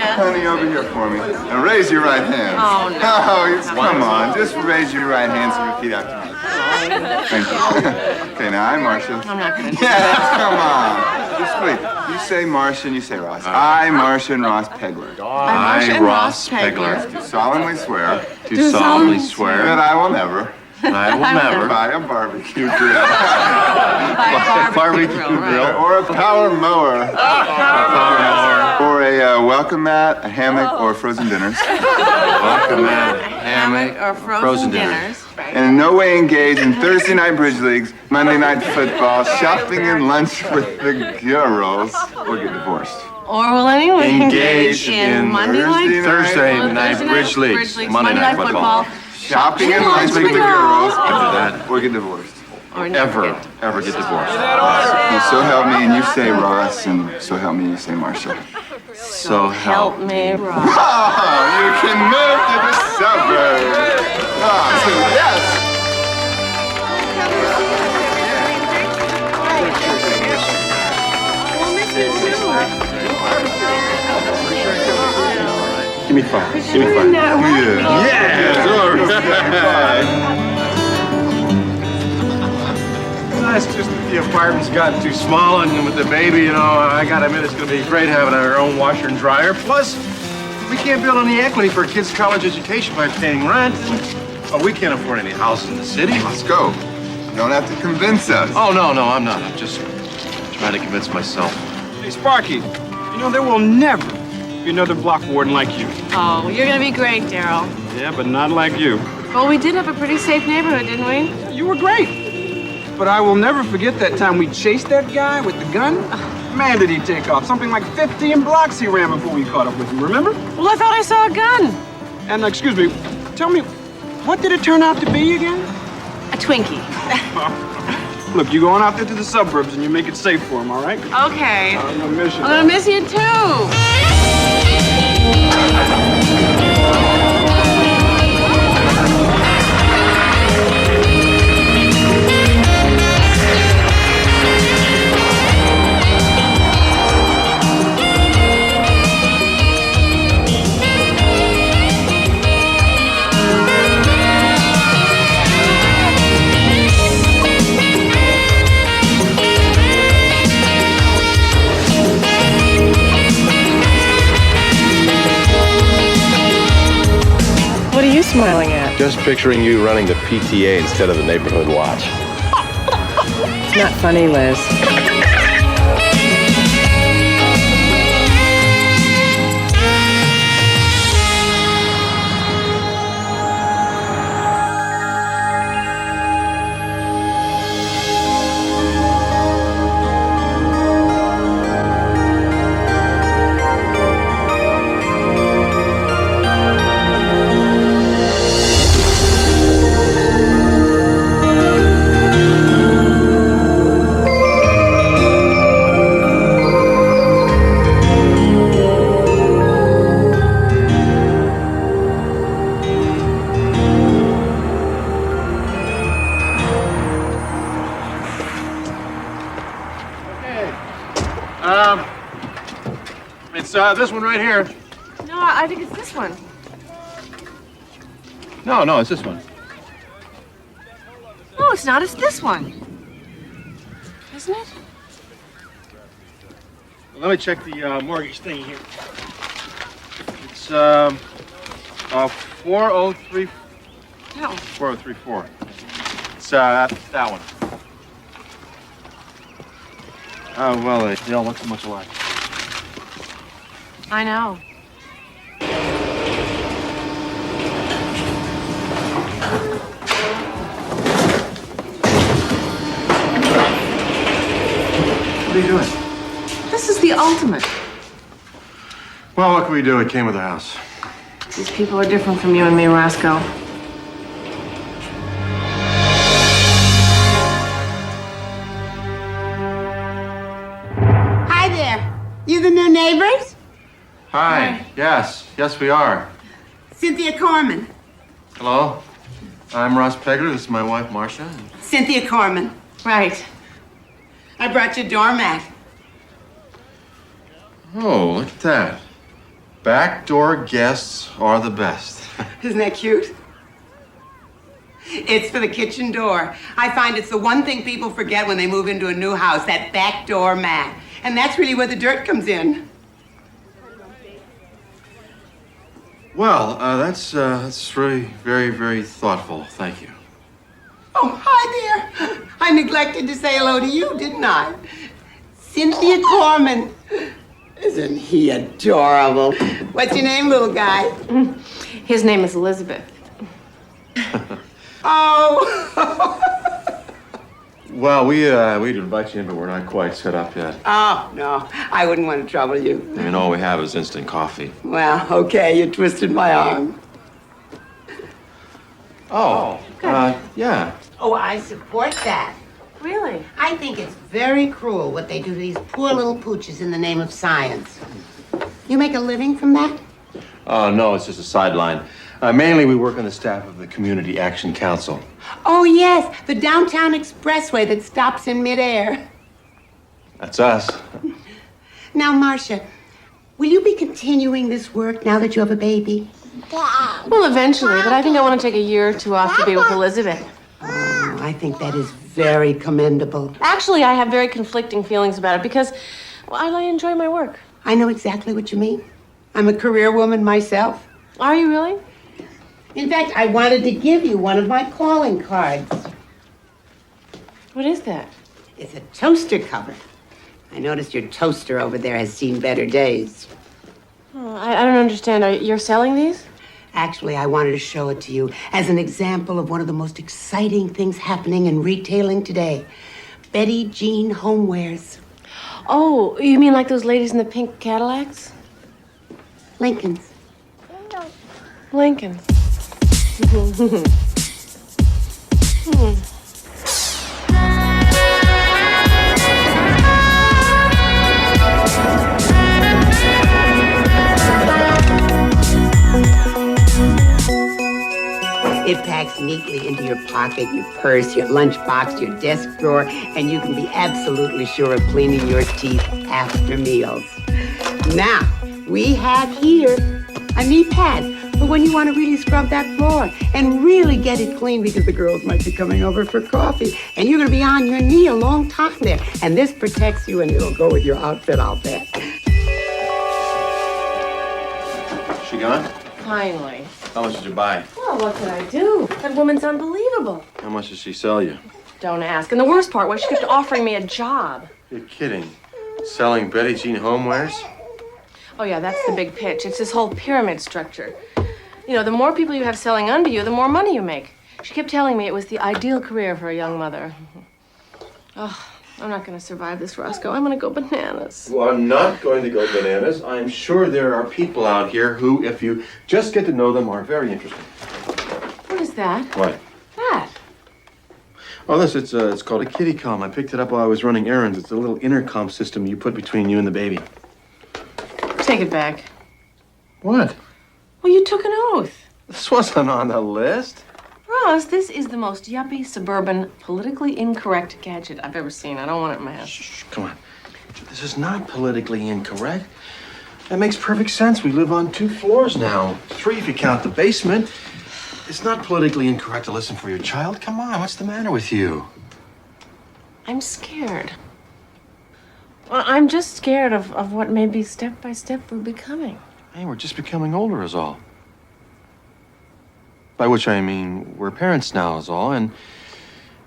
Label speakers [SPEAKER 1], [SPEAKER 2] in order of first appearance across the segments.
[SPEAKER 1] Honey, over here for me. And raise your right hand.
[SPEAKER 2] Oh, no.
[SPEAKER 1] Come on. Just raise your right hands and repeat after me. Thank you. Okay, now I'm Marcia.
[SPEAKER 2] I'm not going to.
[SPEAKER 1] Yes, come on. Just wait. You say Marcia and you say Ross. I, Marcia and Ross Pegler.
[SPEAKER 2] I, Ross Pegler.
[SPEAKER 1] Do solemnly swear.
[SPEAKER 2] Do solemnly swear.
[SPEAKER 1] That I will never.
[SPEAKER 3] I will never
[SPEAKER 1] buy a barbecue grill.
[SPEAKER 3] barbecue grill.
[SPEAKER 1] Or a power mower. Or a welcome mat, a hammock, or frozen dinners.
[SPEAKER 3] Welcome mat, hammock,
[SPEAKER 2] or frozen dinners. Right.
[SPEAKER 1] And in no way engage in Thursday night bridge leagues, Monday night football, shopping and lunch with the girls, or get divorced.
[SPEAKER 2] Or will anyone engage in
[SPEAKER 3] Thursday night bridge leagues, Monday night football.
[SPEAKER 1] Shopping and lunch with the girls, or get divorced.
[SPEAKER 2] Or
[SPEAKER 3] ever get divorced.
[SPEAKER 1] And so help me, and you say Ross, and so help me, you say Marcia.
[SPEAKER 3] So help
[SPEAKER 2] me, Ross.
[SPEAKER 1] Oh, you can move to the suburbs. Oh, so yes.
[SPEAKER 3] Give me five. Give me five.
[SPEAKER 1] Yes, all right.
[SPEAKER 3] It's just that the apartment's gotten too small, and with the baby, I gotta admit it's gonna be great having our own washer and dryer. Plus, we can't build any equity for a kid's college education by paying rent. Oh, we can't afford any houses in the city.
[SPEAKER 1] Let's go. You don't have to convince us.
[SPEAKER 3] Oh, no, I'm not. I'm just trying to convince myself.
[SPEAKER 4] Hey, Sparky, there will never be another block warden like you.
[SPEAKER 2] Oh, you're going to be great, Daryl.
[SPEAKER 4] Yeah, but not like you.
[SPEAKER 2] Well, we did have a pretty safe neighborhood, didn't we?
[SPEAKER 4] You were great. But I will never forget that time we chased that guy with the gun. Man, did he take off. Something like 15 blocks he ran before we caught up with him, remember?
[SPEAKER 2] Well, I thought I saw a gun.
[SPEAKER 4] And, excuse me, tell me, what did it turn out to be again?
[SPEAKER 2] A Twinkie.
[SPEAKER 4] Look, you're going out there to the suburbs and you make it safe for him, all right?
[SPEAKER 2] Okay.
[SPEAKER 4] I'm gonna miss you.
[SPEAKER 2] I'm gonna miss you, too. What are you smiling at?
[SPEAKER 5] Just picturing you running the PTA instead of the neighborhood watch.
[SPEAKER 2] It's not funny, Liz.
[SPEAKER 3] It's this one right here.
[SPEAKER 2] No, I think it's this one.
[SPEAKER 3] No, it's this one.
[SPEAKER 2] No, it's not. It's this one. Isn't it?
[SPEAKER 3] Well, let me check the mortgage thing here. It's 4034.
[SPEAKER 2] No.
[SPEAKER 3] 4034. It's that one. Oh, well, they all look so much alike.
[SPEAKER 2] I know.
[SPEAKER 3] What are you doing?
[SPEAKER 2] This is the ultimate.
[SPEAKER 3] Well, what can we do? It came with the house.
[SPEAKER 2] These people are different from you and me, Roscoe.
[SPEAKER 6] Hi there. You the new neighbors?
[SPEAKER 3] Hi. Yes, we are.
[SPEAKER 6] Cynthia Corman.
[SPEAKER 3] Hello. I'm Ross Pegler. This is my wife, Marcia.
[SPEAKER 6] Cynthia Corman.
[SPEAKER 2] Right.
[SPEAKER 6] I brought you a doormat.
[SPEAKER 3] Oh, look at that. Backdoor guests are the best.
[SPEAKER 6] Isn't that cute? It's for the kitchen door. I find it's the one thing people forget when they move into a new house, that back door mat. And that's really where the dirt comes in.
[SPEAKER 3] Well, that's really very, very thoughtful. Thank you.
[SPEAKER 6] Oh, hi there. I neglected to say hello to you, didn't I? Cynthia Corman. Isn't he adorable? What's your name, little guy?
[SPEAKER 2] His name is Elizabeth.
[SPEAKER 6] Oh.
[SPEAKER 3] Well, we'd invite you in, but we're not quite set up yet.
[SPEAKER 6] Oh, no. I wouldn't want to trouble you.
[SPEAKER 3] I mean, all we have is instant coffee.
[SPEAKER 6] Well, okay, you twisted my arm.
[SPEAKER 3] Oh, yeah.
[SPEAKER 6] Oh, I support that.
[SPEAKER 2] Really?
[SPEAKER 6] I think it's very cruel what they do to these poor little pooches in the name of science. You make a living from that?
[SPEAKER 3] No, it's just a sideline. Mainly, we work on the staff of the Community Action Council.
[SPEAKER 6] Oh, yes, the downtown expressway that stops in midair.
[SPEAKER 3] That's us.
[SPEAKER 6] Now, Marcia, will you be continuing this work now that you have a baby?
[SPEAKER 2] Well, eventually, but I think I want to take a year or two off to be with Elizabeth.
[SPEAKER 6] Oh, I think that is very commendable.
[SPEAKER 2] Actually, I have very conflicting feelings about it because, well, I enjoy my work.
[SPEAKER 6] I know exactly what you mean. I'm a career woman myself.
[SPEAKER 2] Are you really?
[SPEAKER 6] In fact, I wanted to give you one of my calling cards.
[SPEAKER 2] What is that?
[SPEAKER 6] It's a toaster cover. I noticed your toaster over there has seen better days.
[SPEAKER 2] Oh, I don't understand. You're selling these?
[SPEAKER 6] Actually, I wanted to show it to you as an example of one of the most exciting things happening in retailing today. Betty Jean Homewares.
[SPEAKER 2] Oh, you mean like those ladies in the pink Cadillacs?
[SPEAKER 6] Lincoln's.
[SPEAKER 2] Lincoln.
[SPEAKER 6] It packs neatly into your pocket, your purse, your lunchbox, your desk drawer, and you can be absolutely sure of cleaning your teeth after meals. Now, we have here a knee pad for when you want to really scrub that floor and really get it clean because the girls might be coming over for coffee and you're going to be on your knee a long time there. And this protects you and it'll go with your outfit, I'll bet.
[SPEAKER 3] She gone?
[SPEAKER 2] Finally.
[SPEAKER 3] How much did you buy?
[SPEAKER 2] Well, what could I do? That woman's unbelievable.
[SPEAKER 3] How much did she sell you?
[SPEAKER 2] Don't ask. And the worst part was she kept offering me a job.
[SPEAKER 3] You're kidding. Selling Betty Jean Homewares?
[SPEAKER 2] Oh, yeah, that's the big pitch. It's this whole pyramid structure. You know, the more people you have selling under you, the more money you make. She kept telling me it was the ideal career for a young mother. Oh, I'm not going to survive this, Roscoe. I'm going to go bananas.
[SPEAKER 3] You are not going to go bananas. I'm sure there are people out here who, if you just get to know them, are very interesting.
[SPEAKER 2] What is that?
[SPEAKER 3] What?
[SPEAKER 2] That?
[SPEAKER 3] Oh, this, it's called a kitty comm. I picked it up while I was running errands. It's a little intercom system you put between you and the baby.
[SPEAKER 2] Take it back.
[SPEAKER 3] What?
[SPEAKER 2] Well, you took an oath.
[SPEAKER 3] This wasn't on the list.
[SPEAKER 2] Ross, this is the most yuppie, suburban, politically incorrect gadget I've ever seen. I don't want it in my house.
[SPEAKER 3] Shh, come on. This is not politically incorrect. That makes perfect sense. We live on 2 floors now. 3 if you count the basement. It's not politically incorrect to listen for your child. Come on, what's the matter with you?
[SPEAKER 2] I'm scared. Well, I'm just scared of what maybe step by step we're becoming.
[SPEAKER 3] Hey, we're just becoming older is all. By which I mean, we're parents now is all, and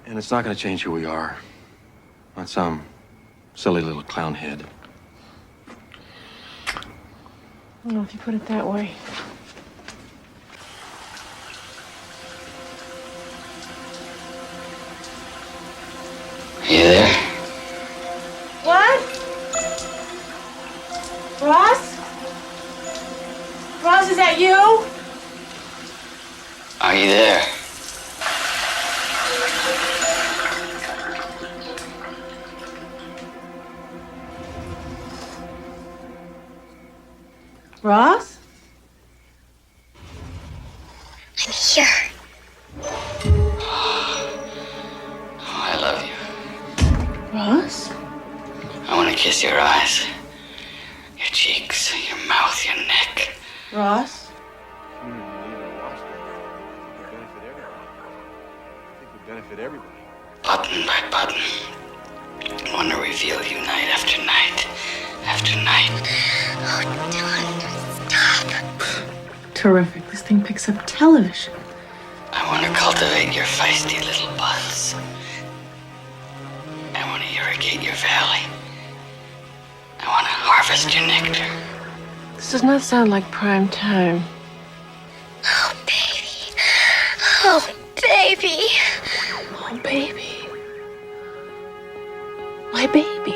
[SPEAKER 3] it's not gonna change who we are. Not some silly little clown head.
[SPEAKER 2] I don't know if you put it that way.
[SPEAKER 7] Are you there?
[SPEAKER 2] What? Ross? Ross, is that you?
[SPEAKER 7] Are you there?
[SPEAKER 2] Ross?
[SPEAKER 7] I'm here. Oh, I love you.
[SPEAKER 2] Ross?
[SPEAKER 7] I want to kiss your eyes, your cheeks, your mouth, your neck.
[SPEAKER 2] Ross?
[SPEAKER 3] Benefit everybody.
[SPEAKER 7] Button by button. I want to reveal you night after night after night. Oh, Don, stop.
[SPEAKER 2] Terrific. This thing picks up television.
[SPEAKER 7] I want to cultivate your feisty little buds. I want to irrigate your valley. I want to harvest your nectar.
[SPEAKER 2] This does not sound like prime time.
[SPEAKER 7] Oh, baby. Oh, baby.
[SPEAKER 2] Oh, baby. My baby.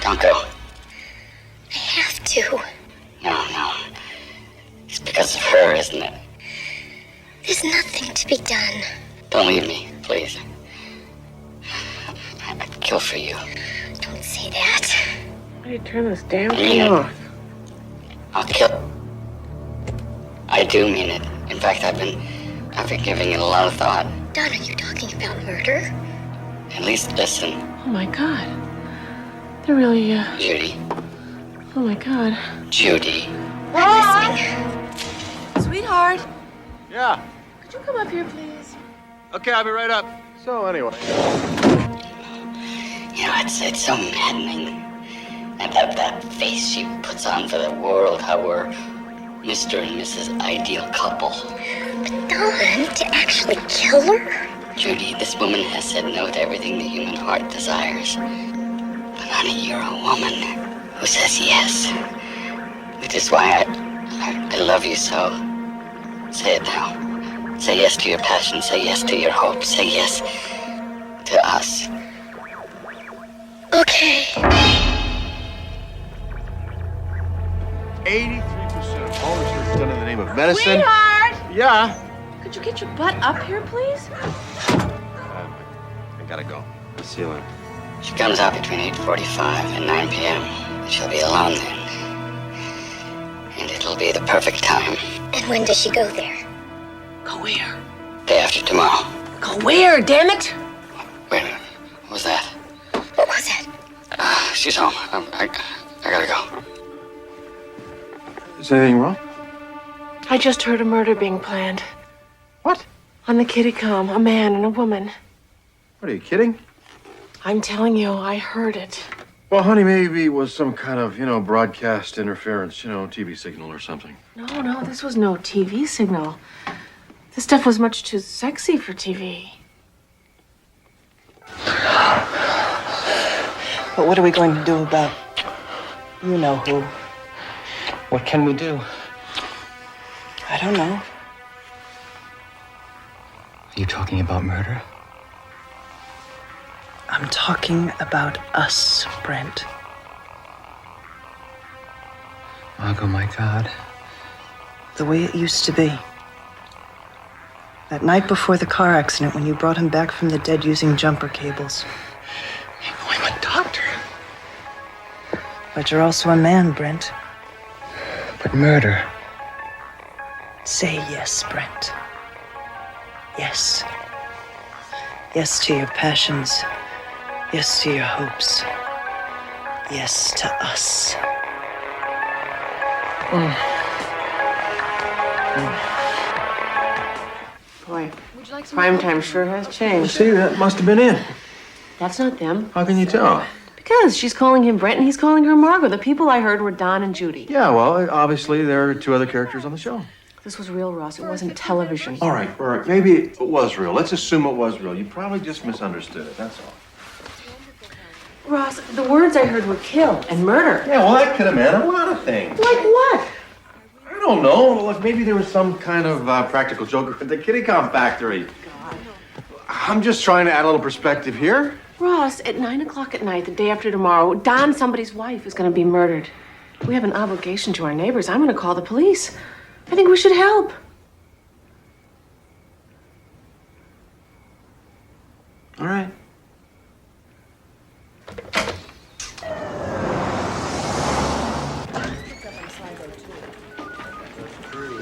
[SPEAKER 7] Don't go.
[SPEAKER 8] I have to.
[SPEAKER 7] No. It's because of her, isn't it?
[SPEAKER 8] There's nothing to be done.
[SPEAKER 7] Don't leave me, please. I'd kill for you.
[SPEAKER 8] Don't say that.
[SPEAKER 2] Why do you turn this damn thing off?
[SPEAKER 7] I'll kill. I do mean it. In fact, I've been giving it a lot of thought.
[SPEAKER 8] Don, are you talking about murder?
[SPEAKER 7] At least listen,
[SPEAKER 2] Oh, my God. They're really,
[SPEAKER 7] Judy.
[SPEAKER 2] Oh, my God.
[SPEAKER 7] Judy.
[SPEAKER 8] I'm listening.
[SPEAKER 2] Sweetheart,
[SPEAKER 3] Yeah.
[SPEAKER 2] could you come up here, please?
[SPEAKER 3] Okay, I'll be right up. So anyway.
[SPEAKER 7] You know, it's so maddening. And that face she puts on for the world, how we're Mr. and Mrs. Ideal Couple.
[SPEAKER 8] But Don, to actually kill her?
[SPEAKER 7] Judy, this woman has said no to everything the human heart desires. But honey, you're a woman who says yes. Which is why I love you so. Say it now. Say yes to your passion. Say yes to your hope. Say yes to us.
[SPEAKER 8] Okay.
[SPEAKER 3] 83% of all research done in the name of medicine.
[SPEAKER 2] Sweetheart!
[SPEAKER 3] Yeah.
[SPEAKER 2] Could you get your butt up here, please?
[SPEAKER 3] I gotta go. See you later.
[SPEAKER 7] She comes out between 8:45 and 9 p.m. She'll be alone then. And it'll be the perfect time.
[SPEAKER 8] And when does she go there?
[SPEAKER 2] Go where?
[SPEAKER 7] Day after tomorrow.
[SPEAKER 2] Go where, damn it?
[SPEAKER 7] Wait a minute. What was that?
[SPEAKER 8] What was that?
[SPEAKER 7] She's home. I gotta go.
[SPEAKER 3] Is anything wrong?
[SPEAKER 2] I just heard a murder being planned.
[SPEAKER 3] What?
[SPEAKER 2] On the kitty-com, a man and a woman.
[SPEAKER 3] What, are you kidding?
[SPEAKER 2] I'm telling you, I heard it.
[SPEAKER 3] Well, honey, maybe it was some kind of, broadcast interference, TV signal or something.
[SPEAKER 2] No, this was no TV signal. This stuff was much too sexy for TV.
[SPEAKER 9] But what are we going to do about you know who?
[SPEAKER 10] What can we do?
[SPEAKER 9] I don't know.
[SPEAKER 10] Are you talking about murder?
[SPEAKER 9] I'm talking about us, Brent.
[SPEAKER 10] Margot, my God.
[SPEAKER 9] The way it used to be. That night before the car accident when you brought him back from the dead using jumper cables.
[SPEAKER 10] I'm a doctor.
[SPEAKER 9] But you're also a man, Brent.
[SPEAKER 10] But murder.
[SPEAKER 9] Say yes, Brent. Yes. Yes to your passions. Yes to your hopes. Yes to us.
[SPEAKER 2] Boy, primetime sure has changed.
[SPEAKER 3] See, that must have been it.
[SPEAKER 2] That's not them.
[SPEAKER 3] How can you tell?
[SPEAKER 2] Because she's calling him Brent and he's calling her Margot. The people I heard were Don and Judy.
[SPEAKER 3] Yeah, well, obviously there are two other characters on the show.
[SPEAKER 2] This was real, Ross. It wasn't television.
[SPEAKER 3] All right. Maybe it was real. Let's assume it was real. You probably just misunderstood it, that's all.
[SPEAKER 2] Ross, the words I heard were kill and murder.
[SPEAKER 3] Yeah, well, that could have meant a lot of things.
[SPEAKER 2] Like what?
[SPEAKER 3] I don't know. Like maybe there was some kind of practical joke at the kitty-com factory. I'm just trying to add a little perspective here.
[SPEAKER 2] Ross, at 9 o'clock at night, the day after tomorrow, Don, somebody's wife, is going to be murdered. We have an obligation to our neighbors. I'm going to call the police. I think we should help.
[SPEAKER 3] All right.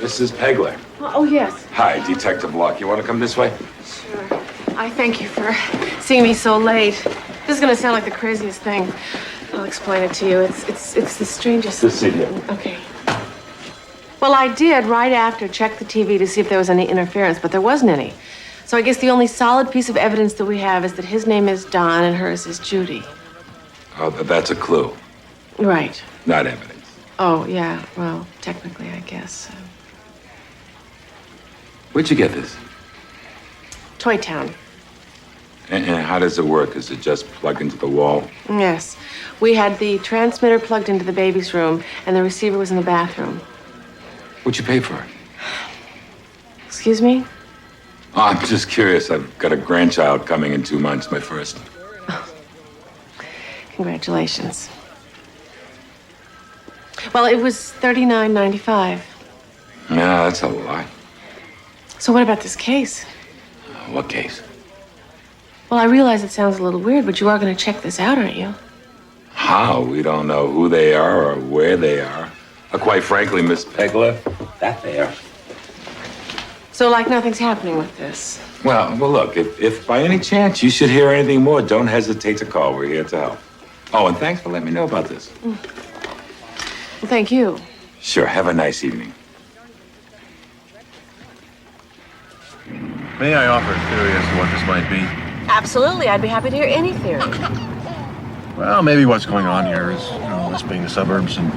[SPEAKER 11] Mrs. Pegler.
[SPEAKER 2] Oh, yes.
[SPEAKER 11] Hi, Detective Locke. You want to come this way?
[SPEAKER 2] Sure. I thank you for seeing me so late. This is going to sound like the craziest thing. I'll explain it to you. It's the strangest...
[SPEAKER 11] Just sit here.
[SPEAKER 2] Okay. Well, I did, right after, check the TV to see if there was any interference, but there wasn't any. So I guess the only solid piece of evidence that we have is that his name is Don and hers is Judy.
[SPEAKER 11] Oh, that's a clue.
[SPEAKER 2] Right.
[SPEAKER 11] Not evidence.
[SPEAKER 2] Oh, yeah. Well, technically, I guess.
[SPEAKER 11] Where'd you get this?
[SPEAKER 2] Toy Town.
[SPEAKER 11] And how does it work? Is it just plug into the wall?
[SPEAKER 2] Yes. We had the transmitter plugged into the baby's room, and the receiver was in the bathroom.
[SPEAKER 11] What'd you pay for it?
[SPEAKER 2] Excuse me?
[SPEAKER 11] Oh, I'm just curious. I've got a grandchild coming in 2 months, my first.
[SPEAKER 2] Congratulations. Well, it was $39.95.
[SPEAKER 11] Yeah, that's a lot.
[SPEAKER 2] So what about this case?
[SPEAKER 11] What case?
[SPEAKER 2] Well, I realize it sounds a little weird, but you are going to check this out, aren't you?
[SPEAKER 11] How? We don't know who they are or where they are. Quite frankly, Miss Pegler, that they are.
[SPEAKER 2] So, like, nothing's happening with this.
[SPEAKER 11] Well, look, if by any chance you should hear anything more, don't hesitate to call. We're here to help. Oh, and thanks for letting me know about this.
[SPEAKER 2] Well, thank you.
[SPEAKER 11] Sure. Have a nice evening.
[SPEAKER 3] May I offer a theory as to what this might be?
[SPEAKER 2] Absolutely. I'd be happy to hear any theory.
[SPEAKER 3] Well, maybe what's going on here is, this being the suburbs and,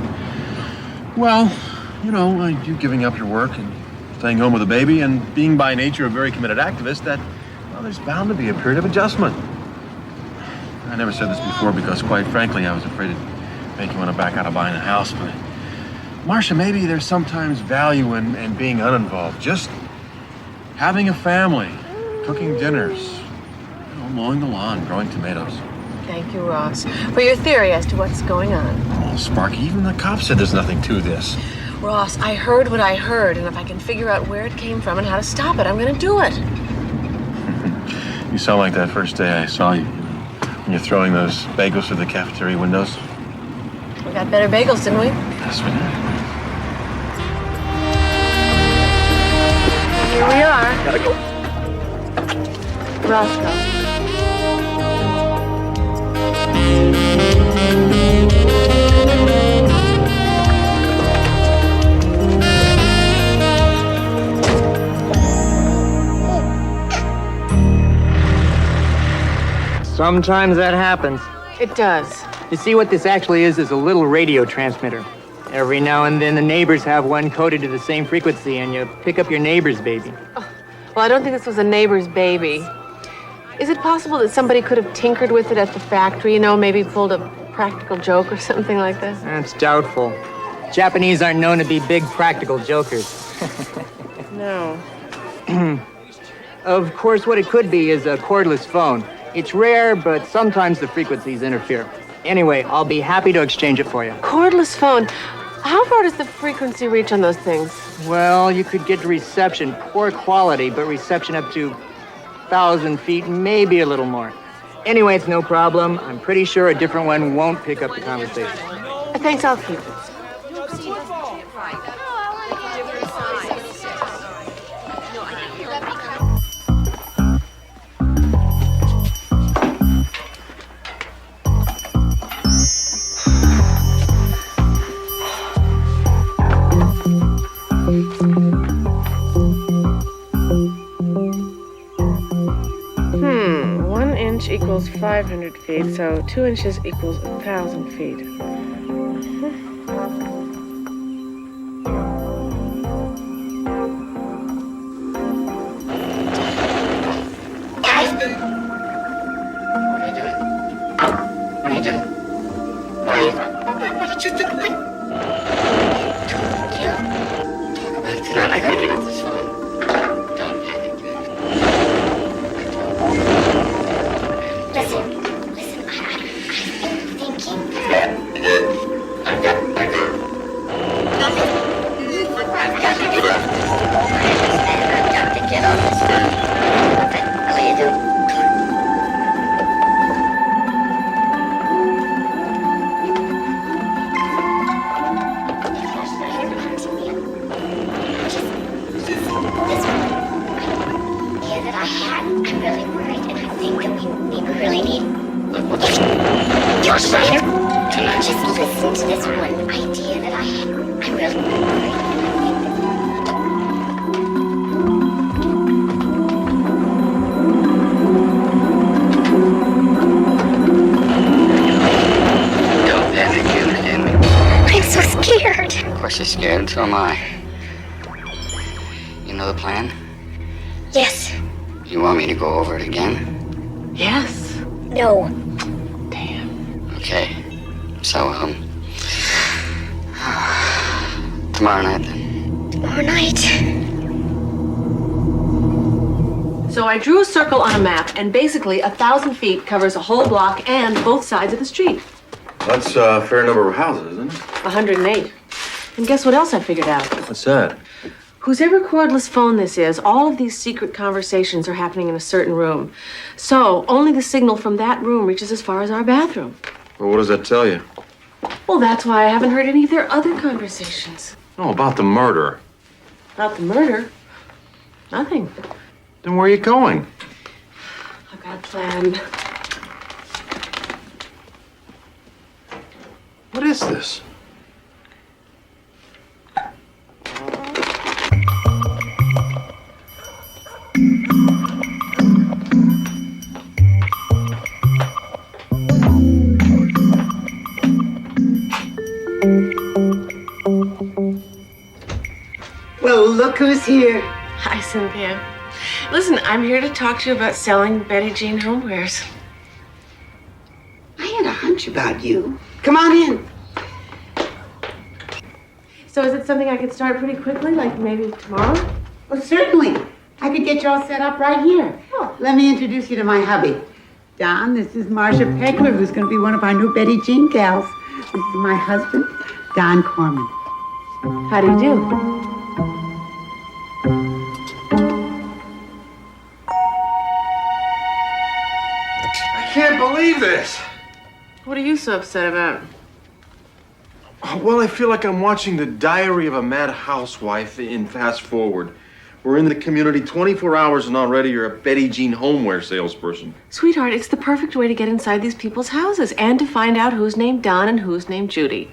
[SPEAKER 3] well, you giving up your work and staying home with a baby and being by nature a very committed activist, that, well, there's bound to be a period of adjustment. I never said this before because, quite frankly, I was afraid it'd make you want to back out of buying a house, but, Marcia, maybe there's sometimes value in being uninvolved. Just having a family, cooking dinners, mowing the lawn, growing tomatoes.
[SPEAKER 2] Thank you, Ross, for your theory as to what's going on.
[SPEAKER 3] Oh, Sparky, even the cops said there's nothing to this.
[SPEAKER 2] Ross, I heard what I heard, and if I can figure out where it came from and how to stop it, I'm going to do it.
[SPEAKER 3] You sound like that first day I saw you, when you're throwing those bagels through the cafeteria windows.
[SPEAKER 2] We got better bagels, didn't we?
[SPEAKER 3] Yes, we did.
[SPEAKER 2] Here we are.
[SPEAKER 3] Gotta go.
[SPEAKER 2] Roscoe.
[SPEAKER 12] Sometimes that happens.
[SPEAKER 2] It does.
[SPEAKER 12] You see, what this actually is a little radio transmitter. Every now and then the neighbors have one coded to the same frequency and you pick up your neighbor's baby.
[SPEAKER 2] Oh, well, I don't think this was a neighbor's baby. Is it possible that somebody could have tinkered with it at the factory, maybe pulled a practical joke or something like that?
[SPEAKER 12] That's doubtful. Japanese aren't known to be big practical jokers.
[SPEAKER 2] No.
[SPEAKER 12] Of course, what it could be is a cordless phone. It's rare, but sometimes the frequencies interfere. Anyway, I'll be happy to exchange it for you.
[SPEAKER 2] Cordless phone. How far does the frequency reach on those things?
[SPEAKER 12] Well, you could get reception, poor quality, but reception up to 1,000 feet, maybe a little more. Anyway, it's no problem. I'm pretty sure a different one won't pick up the conversation.
[SPEAKER 2] Thanks, I'll keep it. Equals 500 feet, so 2 inches equals 1,000 feet.
[SPEAKER 8] Just listen to this one idea that I had. I really... So scared.
[SPEAKER 7] Of course you're scared, so am I. You know the plan?
[SPEAKER 8] Yes.
[SPEAKER 7] You want me to go over it again?
[SPEAKER 2] Yes.
[SPEAKER 8] No.
[SPEAKER 2] Damn.
[SPEAKER 7] Okay. So, tomorrow night then.
[SPEAKER 8] Tomorrow night.
[SPEAKER 2] So I drew a circle on a map, and basically 1,000 feet covers a whole block and both sides of the street.
[SPEAKER 3] That's a fair number of houses, isn't it?
[SPEAKER 2] 108. And guess what else I figured out?
[SPEAKER 3] What's that?
[SPEAKER 2] Whosever cordless phone this is, all of these secret conversations are happening in a certain room. So only the signal from that room reaches as far as our bathroom.
[SPEAKER 3] Well, what does that tell you?
[SPEAKER 2] Well, that's why I haven't heard any of their other conversations.
[SPEAKER 3] Oh, about the murder.
[SPEAKER 2] About the murder? Nothing.
[SPEAKER 3] Then where are you going?
[SPEAKER 2] I've got a plan.
[SPEAKER 3] What is this?
[SPEAKER 6] Well, look who's here.
[SPEAKER 2] Hi, Cynthia. Listen, I'm here to talk to you about selling Betty Jean homewares.
[SPEAKER 6] I had a hunch about you. Come on in.
[SPEAKER 2] So is it something I could start pretty quickly, like maybe tomorrow?
[SPEAKER 6] Well, certainly. I could get you all set up right here.
[SPEAKER 2] Oh.
[SPEAKER 6] Let me introduce you to my hubby. Don, this is Marcia Pegler, who's going to be one of our new Betty Jean gals. This is my husband, Don Corman.
[SPEAKER 2] How do you do?
[SPEAKER 3] I can't believe this.
[SPEAKER 2] What are you so upset about?
[SPEAKER 3] Well, I feel like I'm watching the diary of a mad housewife in fast forward. We're in the community 24 hours and already you're a Betty Jean homeware salesperson.
[SPEAKER 2] Sweetheart, it's the perfect way to get inside these people's houses and to find out who's named Don and who's named Judy.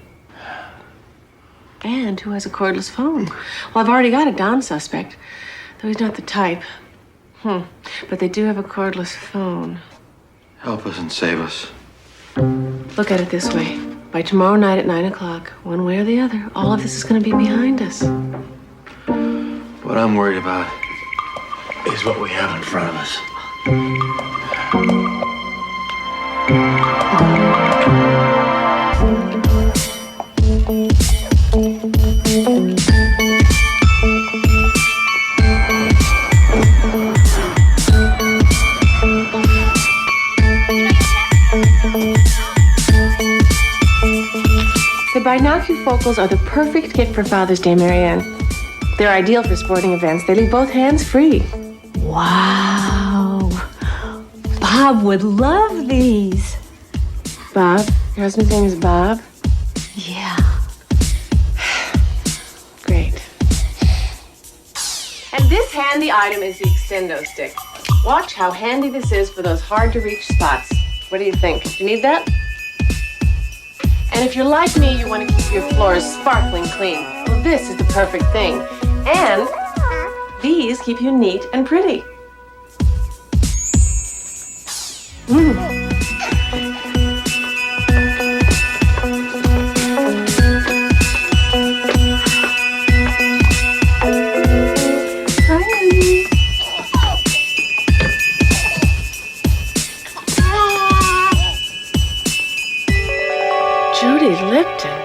[SPEAKER 2] And who has a cordless phone. Well, I've already got a Don suspect, though he's not the type. But they do have a cordless phone.
[SPEAKER 3] Help us and save us.
[SPEAKER 2] Look at it this way. By tomorrow night at 9 o'clock, one way or the other, all of this is going to be behind us.
[SPEAKER 3] What I'm worried about is what we have in front of us.
[SPEAKER 2] The binocufocals are the perfect gift for Father's Day, Marianne. They're ideal for sporting events. They leave both hands free.
[SPEAKER 13] Wow. Bob would love these.
[SPEAKER 2] Bob? Your husband's name is Bob?
[SPEAKER 13] Yeah.
[SPEAKER 2] Great. And this handy item is the extendo stick. Watch how handy this is for those hard-to-reach spots. What do you think? Do you need that? And if you're like me, you want to keep your floors sparkling clean. Well, this is the perfect thing. And these keep you neat and pretty. Judy Lipton.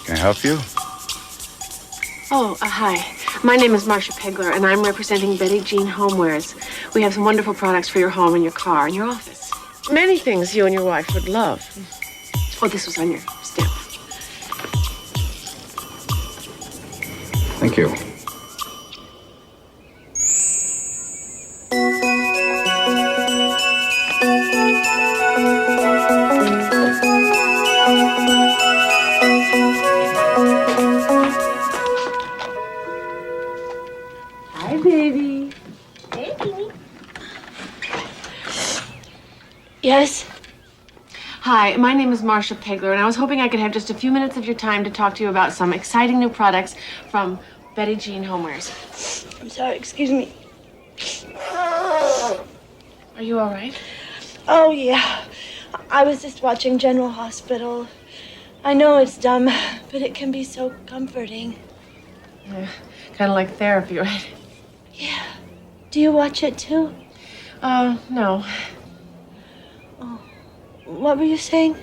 [SPEAKER 1] Can I help you?
[SPEAKER 2] Oh, hi. My name is Marcia Pegler, and I'm representing Betty Jean Homewares. We have some wonderful products for your home and your car and your office. Many things you and your wife would love. Oh, this was on your stamp.
[SPEAKER 10] Thank you.
[SPEAKER 2] Hi, baby.
[SPEAKER 8] Baby.
[SPEAKER 2] Yes? Hi, my name is Marcia Pegler, and I was hoping I could have just a few minutes of your time to talk to you about some exciting new products from Betty Jean Homewares.
[SPEAKER 8] I'm sorry, excuse me.
[SPEAKER 2] Are you all right?
[SPEAKER 8] Oh, yeah. I was just watching General Hospital. I know it's dumb, but it can be so comforting.
[SPEAKER 2] Yeah, kind of like therapy, right?
[SPEAKER 8] Yeah. Do you watch it too?
[SPEAKER 2] No.
[SPEAKER 8] What were you saying?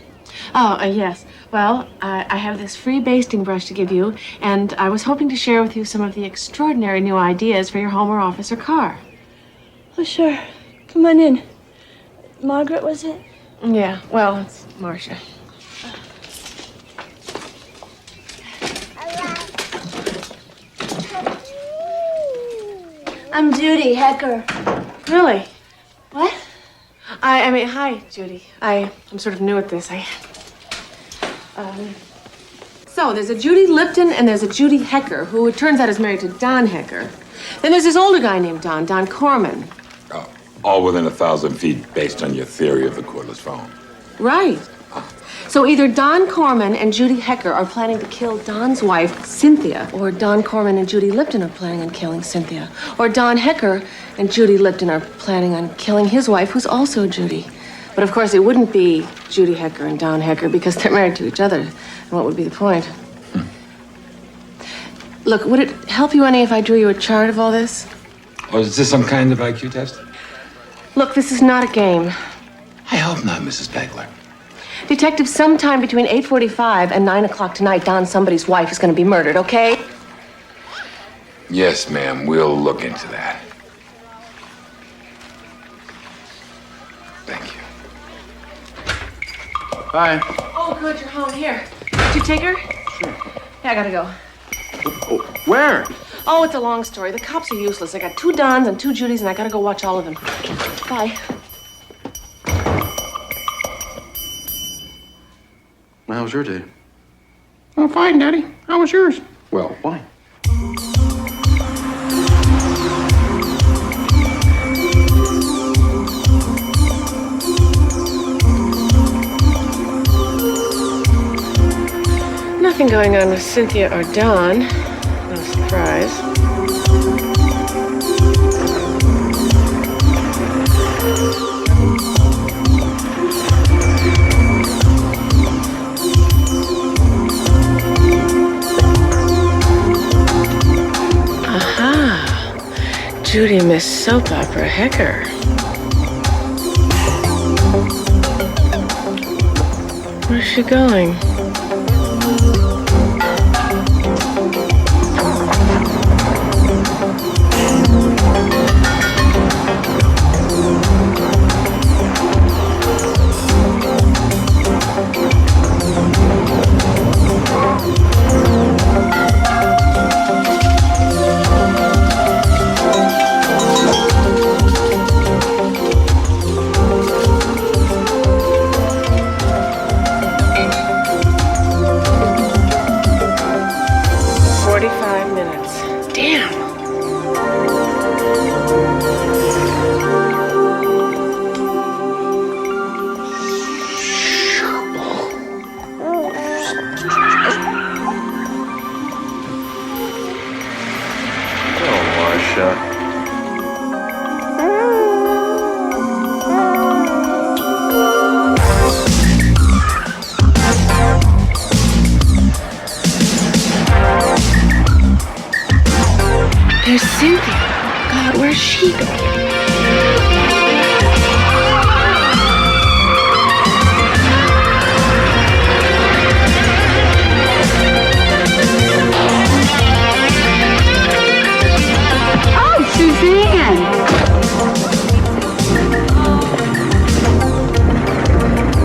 [SPEAKER 2] Oh, yes. Well, I have this free basting brush to give you, and I was hoping to share with you some of the extraordinary new ideas for your home or office or car.
[SPEAKER 8] Oh, sure. Come on in. Margaret, was it?
[SPEAKER 2] Yeah, well, it's Marcia.
[SPEAKER 8] I'm Judy Hecker.
[SPEAKER 2] Really?
[SPEAKER 8] What?
[SPEAKER 2] I mean, hi, Judy. I'm sort of new at this. So there's a Judy Lipton and there's a Judy Hecker, who it turns out is married to Don Hecker. Then there's this older guy named Don Corman.
[SPEAKER 11] All within 1,000 feet based on your theory of the cordless phone.
[SPEAKER 2] Right. So either Don Corman and Judy Hecker are planning to kill Don's wife, Cynthia, or Don Corman and Judy Lipton are planning on killing Cynthia, or Don Hecker and Judy Lipton are planning on killing his wife, who's also Judy. But of course, it wouldn't be Judy Hecker and Don Hecker because they're married to each other. And what would be the point? Look, would it help you any if I drew you a chart of all this?
[SPEAKER 11] Or is this some kind of IQ test?
[SPEAKER 2] Look, this is not a game.
[SPEAKER 11] I hope not, Mrs. Pegler.
[SPEAKER 2] Detective, sometime between 8:45 and 9 o'clock tonight, Don somebody's wife is going to be murdered, okay?
[SPEAKER 11] Yes, ma'am. We'll look into that. Thank you.
[SPEAKER 3] Hi.
[SPEAKER 2] Oh, good, you're home. Here. Did you take her?
[SPEAKER 3] Sure.
[SPEAKER 2] Yeah, I gotta go.
[SPEAKER 3] Oh, where?
[SPEAKER 2] Oh, it's a long story. The cops are useless. I got 2 Dons and 2 Judys, and I gotta go watch all of them. Bye.
[SPEAKER 3] How was your day?
[SPEAKER 4] Oh, fine, Daddy. How was yours?
[SPEAKER 3] Well, why?
[SPEAKER 2] Nothing going on with Cynthia or Don. No surprise. Aha. Judy Miss Soap Opera Hecker. Where's she going? There's Cynthia. God, where's she going?
[SPEAKER 8] Oh, Suzanne!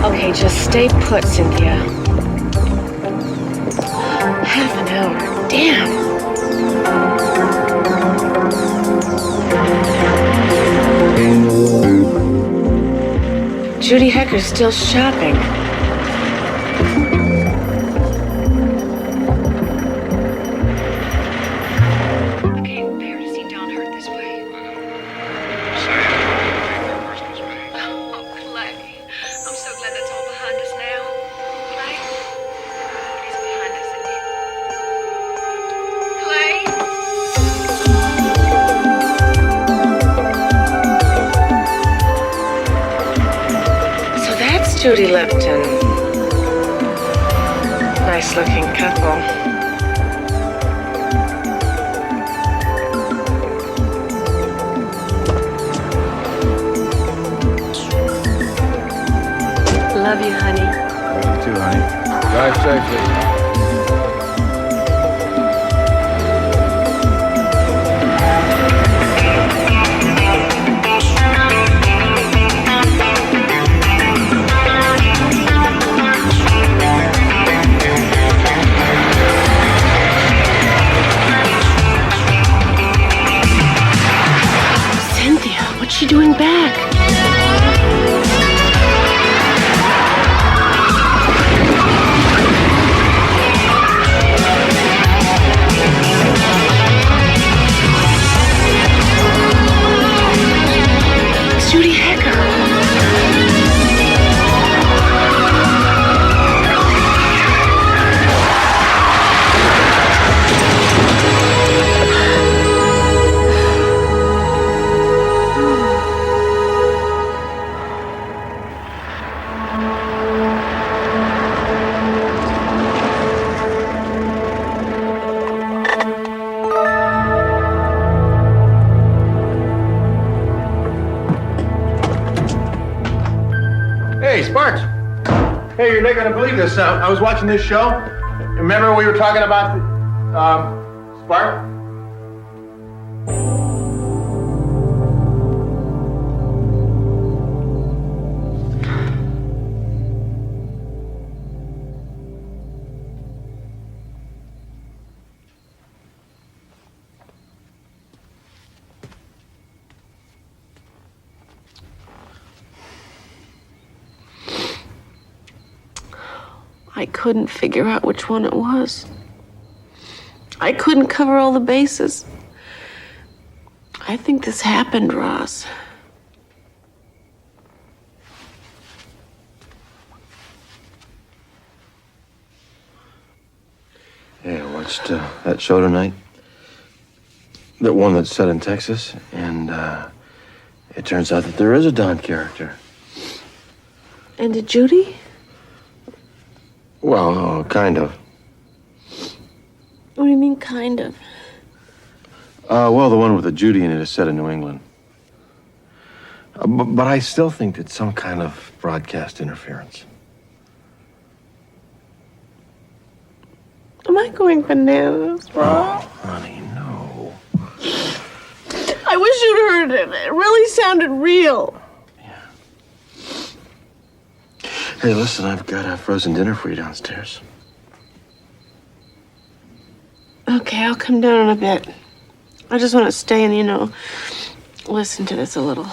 [SPEAKER 2] Okay, just stay put, Cynthia. Half an hour. Damn. Judy Hecker's still shopping. Okay, prepare to see Don hurt this way. Oh, Clay. Judy Lipton. Nice looking couple. Love you, honey.
[SPEAKER 3] You too, honey. Drive safely.
[SPEAKER 2] What's she doing back? Judy Hecker.
[SPEAKER 3] Hey, Sparks. Hey, you're not gonna believe this. I was watching this show. Remember we were talking about the, Spark?
[SPEAKER 2] I couldn't figure out which one it was. I couldn't cover all the bases. I think this happened, Ross.
[SPEAKER 5] Yeah, I watched that show tonight. That one that's set in Texas, and it turns out that there is a Don character.
[SPEAKER 2] And did Judy?
[SPEAKER 5] Well, kind of.
[SPEAKER 2] What do you mean, kind of?
[SPEAKER 5] Well, the one with the Judy in it is set in New England. But I still think it's some kind of broadcast interference.
[SPEAKER 2] Am I going bananas, Ross?
[SPEAKER 5] Oh, honey, no.
[SPEAKER 2] I wish you'd heard it. It really sounded real.
[SPEAKER 5] Hey, listen, I've got a frozen dinner for you downstairs.
[SPEAKER 2] Okay, I'll come down in a bit. I just want to stay and, listen to this a little.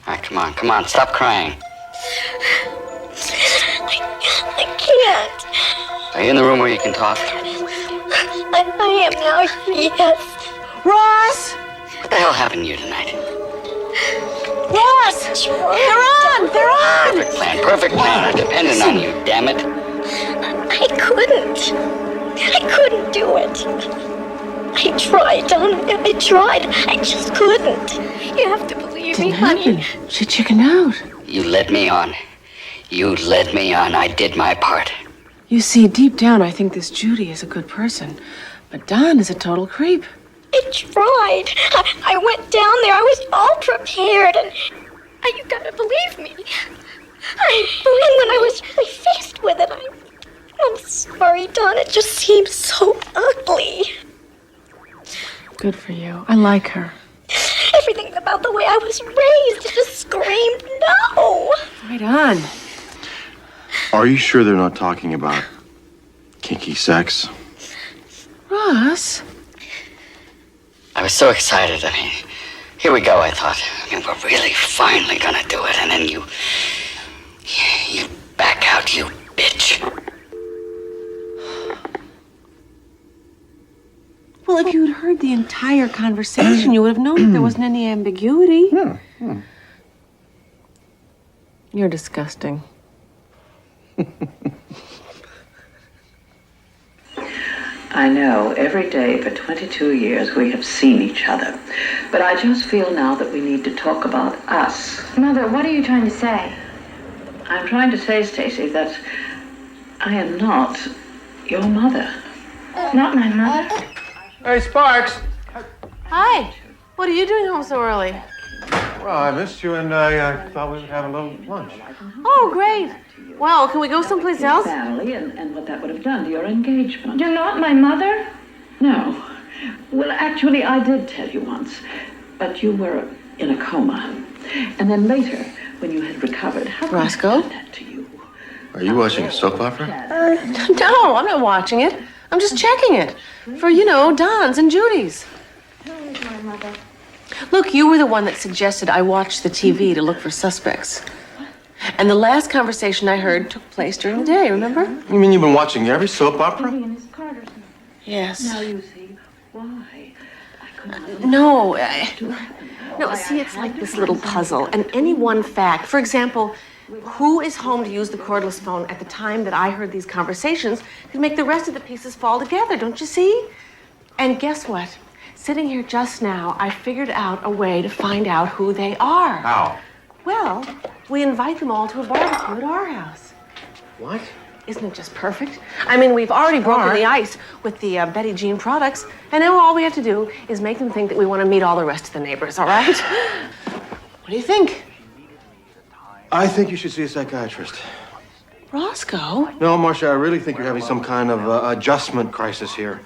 [SPEAKER 7] All right, come on, stop crying.
[SPEAKER 8] I can't.
[SPEAKER 7] Are you in the room where you can talk?
[SPEAKER 8] I am now, yes.
[SPEAKER 2] Ross!
[SPEAKER 7] What the hell happened to you tonight?
[SPEAKER 2] Ross! They're on!
[SPEAKER 7] Perfect plan. I depended on you, damn it.
[SPEAKER 8] I couldn't do it. I tried, Don. I tried. I just couldn't. You have to believe me,
[SPEAKER 2] Didn't
[SPEAKER 8] honey.
[SPEAKER 2] happen. She chickened out.
[SPEAKER 7] You led me on. I did my part.
[SPEAKER 2] You see, deep down, I think this Judy is a good person. But Don is a total creep.
[SPEAKER 8] I tried. I went down there. I was all prepared, and you gotta believe me. And when I was faced with it, I'm sorry, Don. It just seemed so ugly.
[SPEAKER 2] Good for you. I like her.
[SPEAKER 8] Everything about the way I was raised just screamed no.
[SPEAKER 2] Right on.
[SPEAKER 5] Are you sure they're not talking about kinky sex?
[SPEAKER 2] Ross?
[SPEAKER 7] I was so excited. I mean, here we go, I thought. I mean, we're really finally gonna do it. And then you back out, you bitch.
[SPEAKER 2] Well, if you'd heard the entire conversation, you would have known that there wasn't any ambiguity. You're disgusting.
[SPEAKER 14] I know every day for 22 years we have seen each other. But I just feel now that we need to talk about us.
[SPEAKER 8] Mother, what are you trying to say?
[SPEAKER 14] I'm trying to say, Stacy, that I am not your mother.
[SPEAKER 8] Not my mother?
[SPEAKER 3] Hey, Sparks.
[SPEAKER 2] Hi. What are you doing home so early?
[SPEAKER 3] Well, I missed you, and I thought we would have a little lunch.
[SPEAKER 2] Oh, great. Well, can we go someplace else?
[SPEAKER 14] Family and what that would have done to your engagement.
[SPEAKER 8] You're not my mother?
[SPEAKER 14] No. Well, actually, I did tell you once, but you were in a coma. And then later, when you had recovered, how could I
[SPEAKER 2] Roscoe?
[SPEAKER 14] have done that to you?
[SPEAKER 5] Are you watching a soap opera?
[SPEAKER 2] No, I'm not watching it. I'm just checking it for, Don's and Judy's.
[SPEAKER 8] Who is my mother?
[SPEAKER 2] Look, you were the one that suggested I watch the TV to look for suspects. And the last conversation I heard took place during the day, remember?
[SPEAKER 5] You mean you've been watching every soap opera?
[SPEAKER 2] Yes.
[SPEAKER 14] Now you see why.
[SPEAKER 2] No, see, it's like this little puzzle. And any one fact, for example, who is home to use the cordless phone at the time that I heard these conversations could make the rest of the pieces fall together, don't you see? And guess what? Sitting here just now, I figured out a way to find out who they are.
[SPEAKER 3] How?
[SPEAKER 2] Well, we invite them all to a barbecue at our house.
[SPEAKER 5] What?
[SPEAKER 2] Isn't it just perfect? I mean, we've already broken the ice with the Betty Jean products, and now all we have to do is make them think that we want to meet all the rest of the neighbors, all right? What do you think?
[SPEAKER 5] I think you should see a psychiatrist.
[SPEAKER 2] Roscoe?
[SPEAKER 5] No, Marcia, I really think you're having some kind of adjustment crisis here.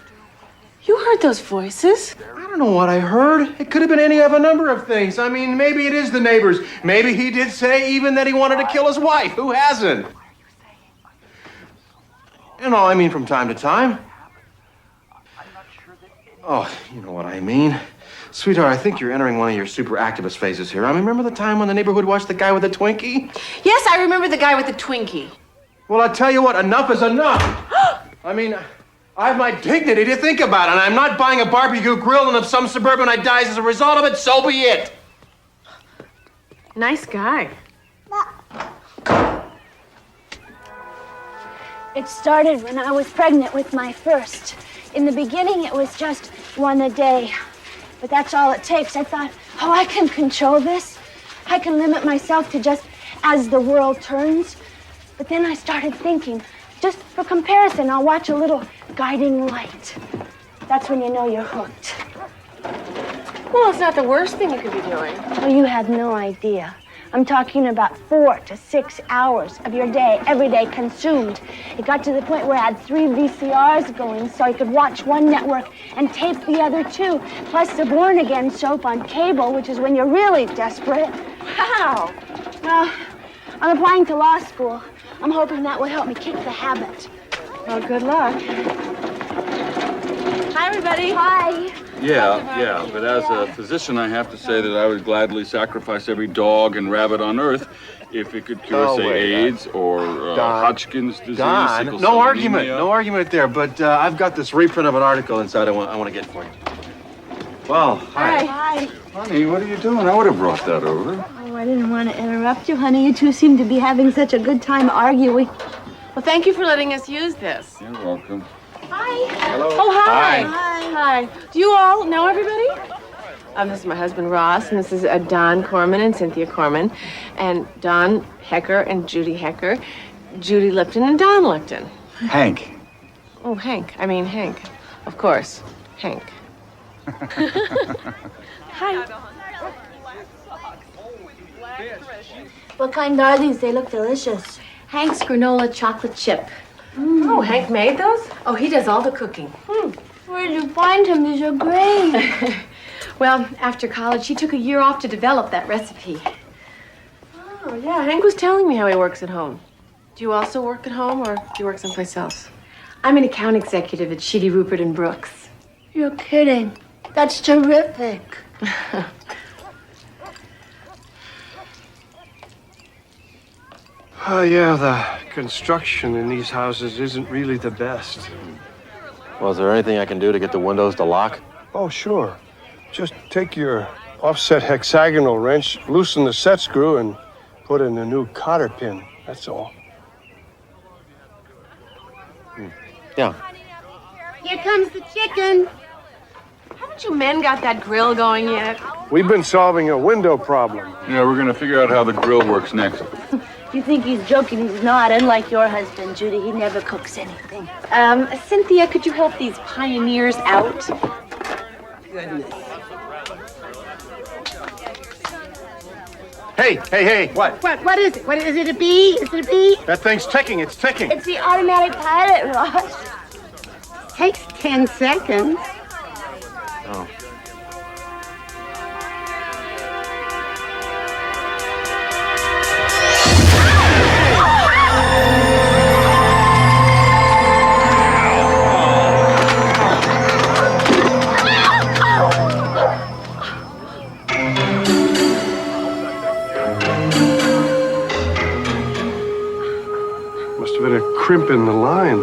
[SPEAKER 2] You heard those voices.
[SPEAKER 3] I don't know what I heard. It could have been any of a number of things. I mean, maybe it is the neighbors. Maybe he did say even that he wanted to kill his wife. Who hasn't? I mean from time to time. Oh, you know what I mean. Sweetheart, I think you're entering one of your super activist phases here. I mean, remember the time when the neighborhood watched the guy with the Twinkie?
[SPEAKER 2] Yes, I remember the guy with the Twinkie.
[SPEAKER 3] Well, I tell you what, enough is enough. I mean, I have my dignity to think about, and I'm not buying a barbecue grill, and if some suburbanite dies as a result of it, so be it.
[SPEAKER 2] Nice guy.
[SPEAKER 8] It started when I was pregnant with my first. In the beginning, it was just one a day. But that's all it takes. I thought, I can control this. I can limit myself to just as the world turns. But then I started thinking, just for comparison, I'll watch a little guiding light. That's when you know you're hooked.
[SPEAKER 2] Well, it's not the worst thing you could be doing.
[SPEAKER 8] Well, you have no idea. I'm talking about 4 to 6 hours of your day, every day, consumed. It got to the point where I had 3 VCRs going so I could watch one network and tape the other 2, plus the Born Again soap on cable, which is when you're really desperate.
[SPEAKER 2] Wow.
[SPEAKER 8] Well, I'm applying to law school. I'm hoping that will help me kick the habit.
[SPEAKER 2] Well, good luck. Hi, everybody.
[SPEAKER 8] Hi.
[SPEAKER 15] Yeah, but as a physician, I have to say that I would gladly sacrifice every dog and rabbit on earth if it could cure, AIDS or Hodgkin's disease.
[SPEAKER 3] Don,
[SPEAKER 15] sickle
[SPEAKER 3] no
[SPEAKER 15] cell
[SPEAKER 3] argument,
[SPEAKER 15] anemia.
[SPEAKER 3] no argument there, but I've got this reprint of an article inside I want to get for you. Well, hi.
[SPEAKER 8] Hi.
[SPEAKER 15] Honey, what are you doing? I would have brought that over.
[SPEAKER 8] Oh, I didn't want to interrupt you, honey. You two seem to be having such a good time arguing.
[SPEAKER 2] Well, thank you for letting us use this.
[SPEAKER 15] You're welcome.
[SPEAKER 8] Hi.
[SPEAKER 15] Hello.
[SPEAKER 2] Oh, hi.
[SPEAKER 8] Hi.
[SPEAKER 2] Hi. Do you all know everybody? This is my husband, Ross, and this is Don Corman and Cynthia Corman, and Don Hecker and Judy Hecker, Judy Lipton and Don Lipton.
[SPEAKER 3] Hank.
[SPEAKER 2] Oh, Hank. I mean, Hank. Of course. Hank. Hi.
[SPEAKER 8] What kind are these? They look delicious.
[SPEAKER 13] Hank's granola chocolate chip.
[SPEAKER 2] Oh, Hank made those? Oh, he does all the cooking.
[SPEAKER 8] Where did you find him? These are great.
[SPEAKER 13] Well, after college, he took a year off to develop that recipe.
[SPEAKER 2] Oh, yeah, Hank was telling me how he works at home. Do you also work at home, or do you work someplace else?
[SPEAKER 13] I'm an account executive at Sheedy Rupert and Brooks.
[SPEAKER 8] You're kidding. That's terrific.
[SPEAKER 16] Yeah, the construction in these houses isn't really the best.
[SPEAKER 5] Well, is there anything I can do to get the windows to lock?
[SPEAKER 16] Oh, sure. Just take your offset hexagonal wrench, loosen the set screw, and put in a new cotter pin. That's all.
[SPEAKER 5] Yeah.
[SPEAKER 6] Here comes the chicken.
[SPEAKER 2] Haven't you men got that grill going yet?
[SPEAKER 16] We've been solving a window problem.
[SPEAKER 15] Yeah, we're gonna figure out how the grill works next.
[SPEAKER 8] You think he's joking, he's not. Unlike your husband, Judy, he never cooks anything.
[SPEAKER 13] Cynthia, could you help these pioneers out?
[SPEAKER 6] Goodness.
[SPEAKER 3] Hey, what?
[SPEAKER 6] What is it? What is it? A bee? Is it a bee?
[SPEAKER 3] That thing's ticking, it's ticking.
[SPEAKER 8] It's the automatic pilot, Ross.
[SPEAKER 6] Takes 10 seconds.
[SPEAKER 5] Oh.
[SPEAKER 16] Must have been a crimp in the line.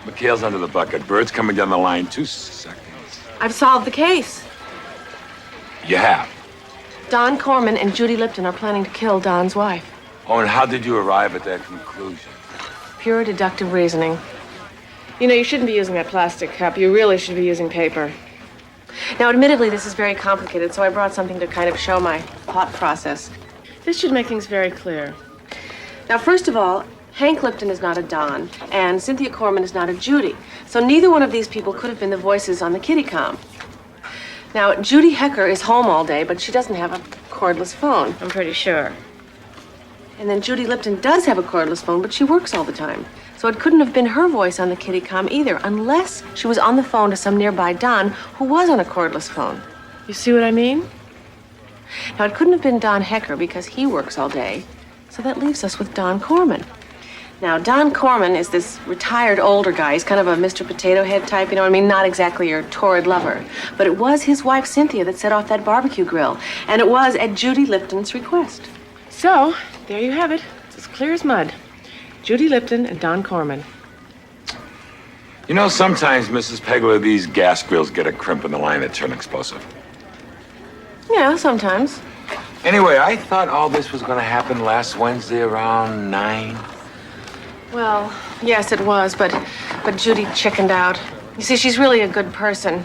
[SPEAKER 11] McHale's under the bucket. Bird's coming down the line. 2 seconds.
[SPEAKER 2] I've solved the case.
[SPEAKER 11] You have.
[SPEAKER 2] Don Corman and Judy Lipton are planning to kill Don's wife.
[SPEAKER 11] Oh, and how did you arrive at that conclusion?
[SPEAKER 2] Pure deductive reasoning. You know, you shouldn't be using that plastic cup. You really should be using paper. Now, admittedly, this is very complicated, so I brought something to kind of show my thought process. This should make things very clear. Now, first of all, Hank Lipton is not a Don, and Cynthia Corman is not a Judy. So neither one of these people could have been the voices on the kitty comm. Now, Judy Hecker is home all day, but she doesn't have a cordless phone, I'm pretty sure. And then Judy Lipton does have a cordless phone, but she works all the time. So it couldn't have been her voice on the kitty comm either, unless she was on the phone to some nearby Don who was on a cordless phone. You see what I mean? Now, it couldn't have been Don Hecker because he works all day. So that leaves us with Don Corman. Now, Don Corman is this retired older guy. He's kind of a Mr. Potato Head type, you know what I mean? Not exactly your torrid lover. But it was his wife, Cynthia, that set off that barbecue grill. And it was at Judy Lipton's request. So, there you have it. It's as clear as mud. Judy Lipton and Don Corman.
[SPEAKER 11] You know, sometimes, Mrs. Pegler, these gas grills get a crimp in the line that turn explosive.
[SPEAKER 2] Yeah, sometimes.
[SPEAKER 11] Anyway, I thought all this was going to happen last Wednesday around 9.
[SPEAKER 2] Well, yes, it was, but Judy chickened out. You see, she's really a good person,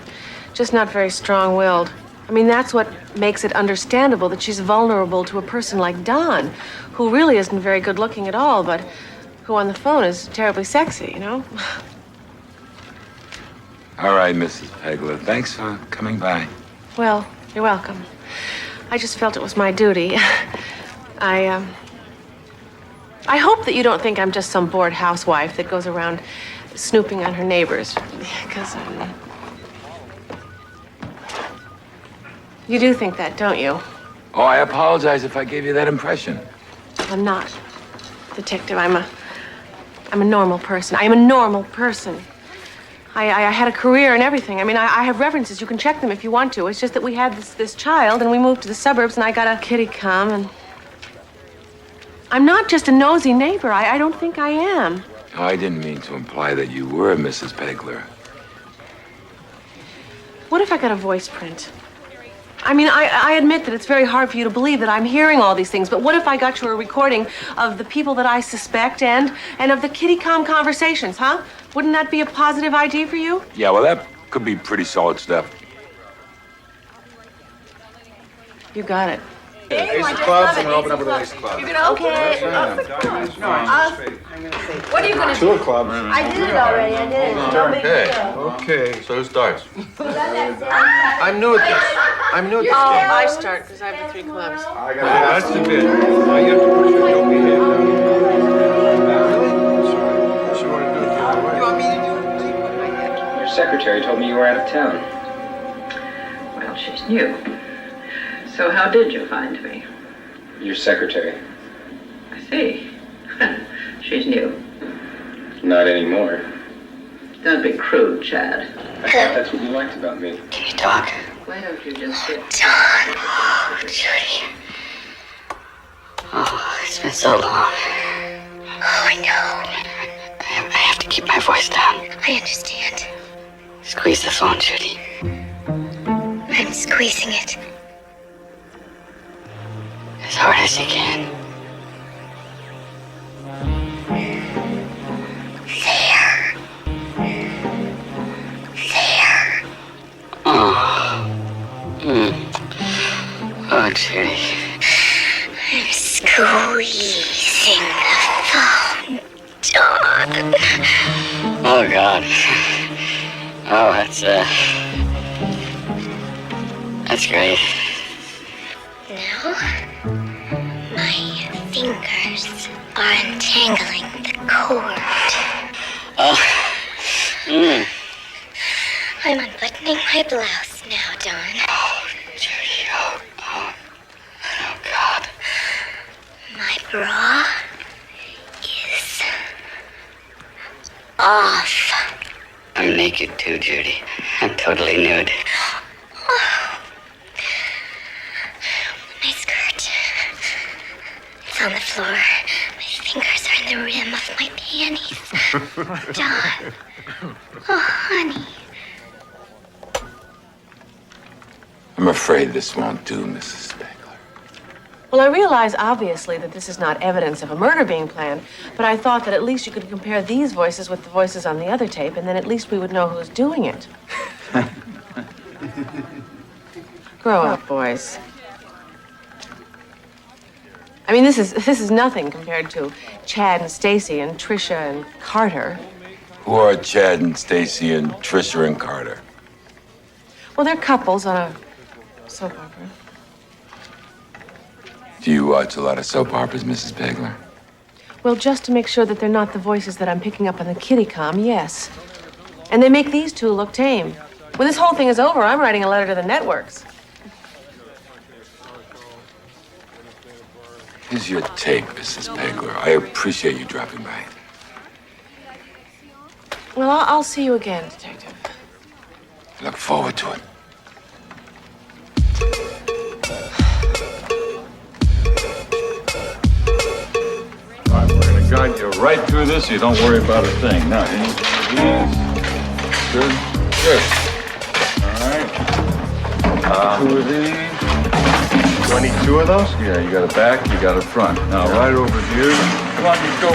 [SPEAKER 2] just not very strong-willed. I mean, that's what makes it understandable that she's vulnerable to a person like Don, who really isn't very good-looking at all, but who on the phone is terribly sexy, you know?
[SPEAKER 11] All right, Mrs. Pegler. Thanks for coming by.
[SPEAKER 2] Well, you're welcome. I just felt it was my duty. I hope that you don't think I'm just some bored housewife that goes around snooping on her neighbors, because you do think that, don't you?
[SPEAKER 11] Oh, I apologize if I gave you that impression.
[SPEAKER 2] I'm not, Detective. I'm a normal person. I am a normal person. I had a career and everything. I mean, I have references. You can check them if you want to. It's just that we had this child, and we moved to the suburbs, and I got a kitty comm, and I'm not just a nosy neighbor. I don't think I am.
[SPEAKER 11] Oh, I didn't mean to imply that you were Mrs. Pegler.
[SPEAKER 2] What if I got a voice print? I mean, I admit that it's very hard for you to believe that I'm hearing all these things, but what if I got you a recording of the people that I suspect and of the kitty comm conversations, huh? Wouldn't that be a positive idea for you?
[SPEAKER 11] Yeah, well, that could be pretty solid stuff.
[SPEAKER 2] You got it.
[SPEAKER 3] Ace of clubs, and we'll open up with an ace of clubs.
[SPEAKER 8] Okay. What are you gonna do?
[SPEAKER 3] 2 of clubs.
[SPEAKER 8] I did it already. I did it. No big deal.
[SPEAKER 3] Okay, so who starts?
[SPEAKER 8] I'm
[SPEAKER 3] new at this. I'm new at this
[SPEAKER 2] Oh,
[SPEAKER 3] game.
[SPEAKER 2] I start because I have the 3 clubs.
[SPEAKER 3] That's the bit. Now you have to put your dopey head down. Unless you want to do it the other way. You want me to do it?
[SPEAKER 17] Your secretary told me you were out of town.
[SPEAKER 14] Well, she's new. So how did you find me?
[SPEAKER 17] Your secretary.
[SPEAKER 14] I see. She's new.
[SPEAKER 17] Not anymore.
[SPEAKER 14] Don't be crude, Chad.
[SPEAKER 17] I thought that's what you liked about me.
[SPEAKER 7] Can you talk?
[SPEAKER 14] Why don't you just sit?
[SPEAKER 7] Don. Oh, Judy. Oh, it's been so long. Oh, I know. I have to keep my voice down.
[SPEAKER 8] I understand.
[SPEAKER 7] Squeeze the phone, Judy.
[SPEAKER 8] I'm I'm squeezing it.
[SPEAKER 7] As hard as you can.
[SPEAKER 8] There.
[SPEAKER 7] Oh. Oh, Teri.
[SPEAKER 8] I'm squeezing the foam, Dawn.
[SPEAKER 7] Oh, God. Oh, that's great.
[SPEAKER 8] Now, my fingers are untangling the cord.
[SPEAKER 7] Oh.
[SPEAKER 8] I'm unbuttoning my blouse now, Dawn.
[SPEAKER 7] Oh, Teri, oh, God.
[SPEAKER 8] My bra is off.
[SPEAKER 7] I'm naked too, Judy. I'm totally nude.
[SPEAKER 8] My skirt. It's on the floor. My fingers are in the rim of my panties. Dawn. Oh, honey.
[SPEAKER 11] I'm afraid this won't do, Mrs. Spangler.
[SPEAKER 2] Well, I realize, obviously, that this is not evidence of a murder being planned, but I thought that at least you could compare these voices with the voices on the other tape, and then at least we would know who's doing it. Grow up, boys. I mean, this is nothing compared to Chad and Stacy and Trisha and Carter.
[SPEAKER 11] Who are Chad and Stacy and Trisha and Carter?
[SPEAKER 2] Well, they're couples on a soap opera.
[SPEAKER 11] Do you watch a lot of soap operas, Mrs. Spangler?
[SPEAKER 2] Well, just to make sure that they're not the voices that I'm picking up on the kitty-com, yes. And they make these two look tame. When this whole thing is over, I'm writing a letter to the networks.
[SPEAKER 11] Here's your tape, Mrs. Spangler. I appreciate you dropping by.
[SPEAKER 2] Well, I'll see you again, Detective.
[SPEAKER 11] I look forward to it.
[SPEAKER 15] All right, we're going to guide you right through this so you don't worry about a thing. Now, good. All right. 2 of these. 22 of those? Yeah, you got a back, you got a front. Now, right over here. Come on, you go.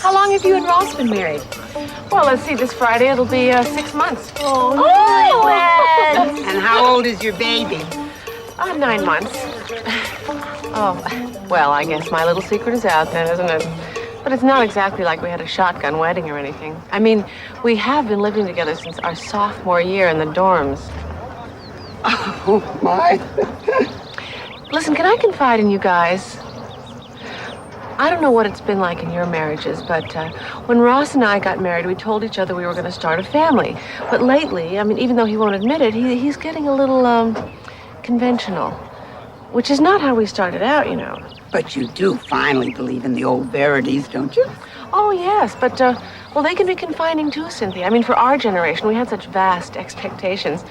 [SPEAKER 2] How long have you and Ross been married? Well, let's see, this Friday it'll be 6 months.
[SPEAKER 6] Oh, and how old is your baby?
[SPEAKER 2] 9 months. Oh, well, I guess my little secret is out then, isn't it? But it's not exactly like we had a shotgun wedding or anything. I mean, we have been living together since our sophomore year in the dorms.
[SPEAKER 6] Oh, my.
[SPEAKER 2] Listen, can I confide in you guys? I don't know what it's been like in your marriages, but when Ross and I got married, we told each other we were going to start a family. But lately, I mean, even though he won't admit it, he's getting a little conventional, which is not how we started out, you know.
[SPEAKER 6] But you do finally believe in the old verities, don't you?
[SPEAKER 2] Oh, yes, but, well, they can be confining too, Cynthia. I mean, for our generation, we had such vast expectations.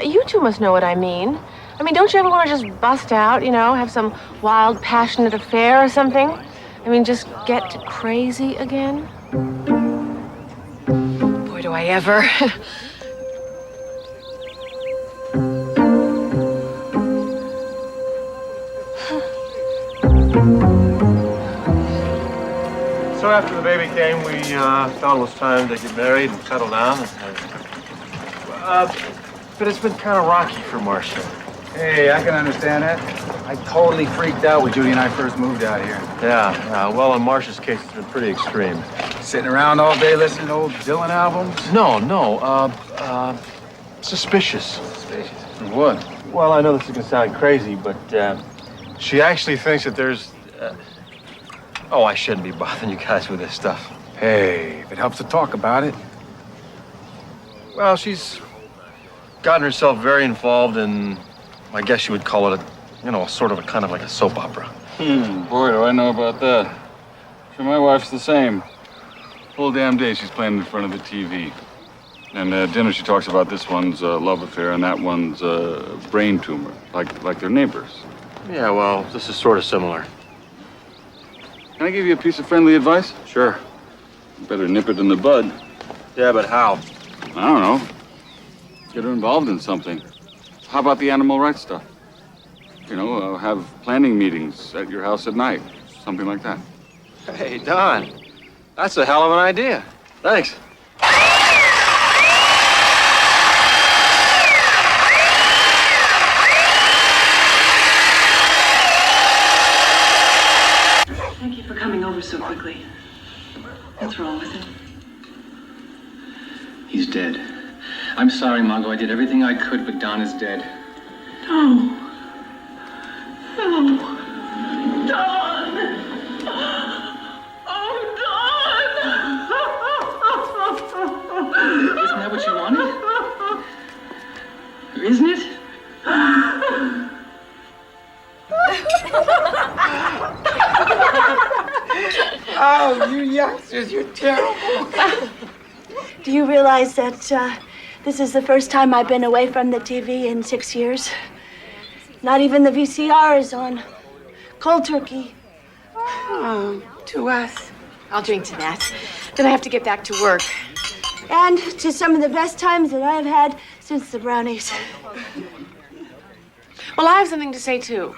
[SPEAKER 2] You two must know what I mean. I mean, don't you ever want to just bust out, you know, have some wild, passionate affair or something? I mean, just get crazy again? Boy, do I ever.
[SPEAKER 16] So after the baby came, we thought it was time to get married and settle down. But it's been kind of rocky for Marcia.
[SPEAKER 3] Hey, I can understand that. I totally freaked out when Judy and I first moved out here.
[SPEAKER 16] Yeah, well, in Marcia's case, it's been pretty extreme.
[SPEAKER 3] Sitting around all day listening to old Dylan albums?
[SPEAKER 16] No, suspicious.
[SPEAKER 3] Suspicious? Of what?
[SPEAKER 16] Well, I know this is gonna sound crazy, but she actually thinks that there's... Oh, I shouldn't be bothering you guys with this stuff.
[SPEAKER 3] Hey, if it helps to talk about it.
[SPEAKER 16] Well, she's gotten herself very involved in, I guess you would call it sort of a kind of like a soap opera.
[SPEAKER 15] Boy, do I know about that. Sure, my wife's the same. Whole damn day she's playing in front of the TV. And at dinner she talks about this one's love affair and that one's brain tumor, like their neighbors.
[SPEAKER 16] Yeah, well, this is sort of similar.
[SPEAKER 15] Can I give you a piece of friendly advice?
[SPEAKER 16] Sure.
[SPEAKER 15] You better nip it in the bud.
[SPEAKER 16] Yeah, but how?
[SPEAKER 15] I don't know. Get her involved in something. how about the animal rights stuff? You know, have planning meetings at your house at night, something like that.
[SPEAKER 16] Hey, Don, that's a hell of an idea. Thanks.
[SPEAKER 14] Thank you for coming over so quickly. What's wrong with him?
[SPEAKER 17] He's dead. I'm sorry, Margot. I did everything I could, but Don is dead.
[SPEAKER 14] No. No. Don! Oh, Don!
[SPEAKER 17] Isn't that what you wanted? Isn't it?
[SPEAKER 6] Oh, you youngsters, you're terrible.
[SPEAKER 8] Do you realize that this is the first time I've been away from the TV in 6 years? Not even the VCR is on. Cold turkey.
[SPEAKER 6] Oh, to us.
[SPEAKER 2] I'll drink to that. Then I have to get back to work.
[SPEAKER 8] And to some of the best times that I've had since the brownies.
[SPEAKER 2] Well, I have something to say, too.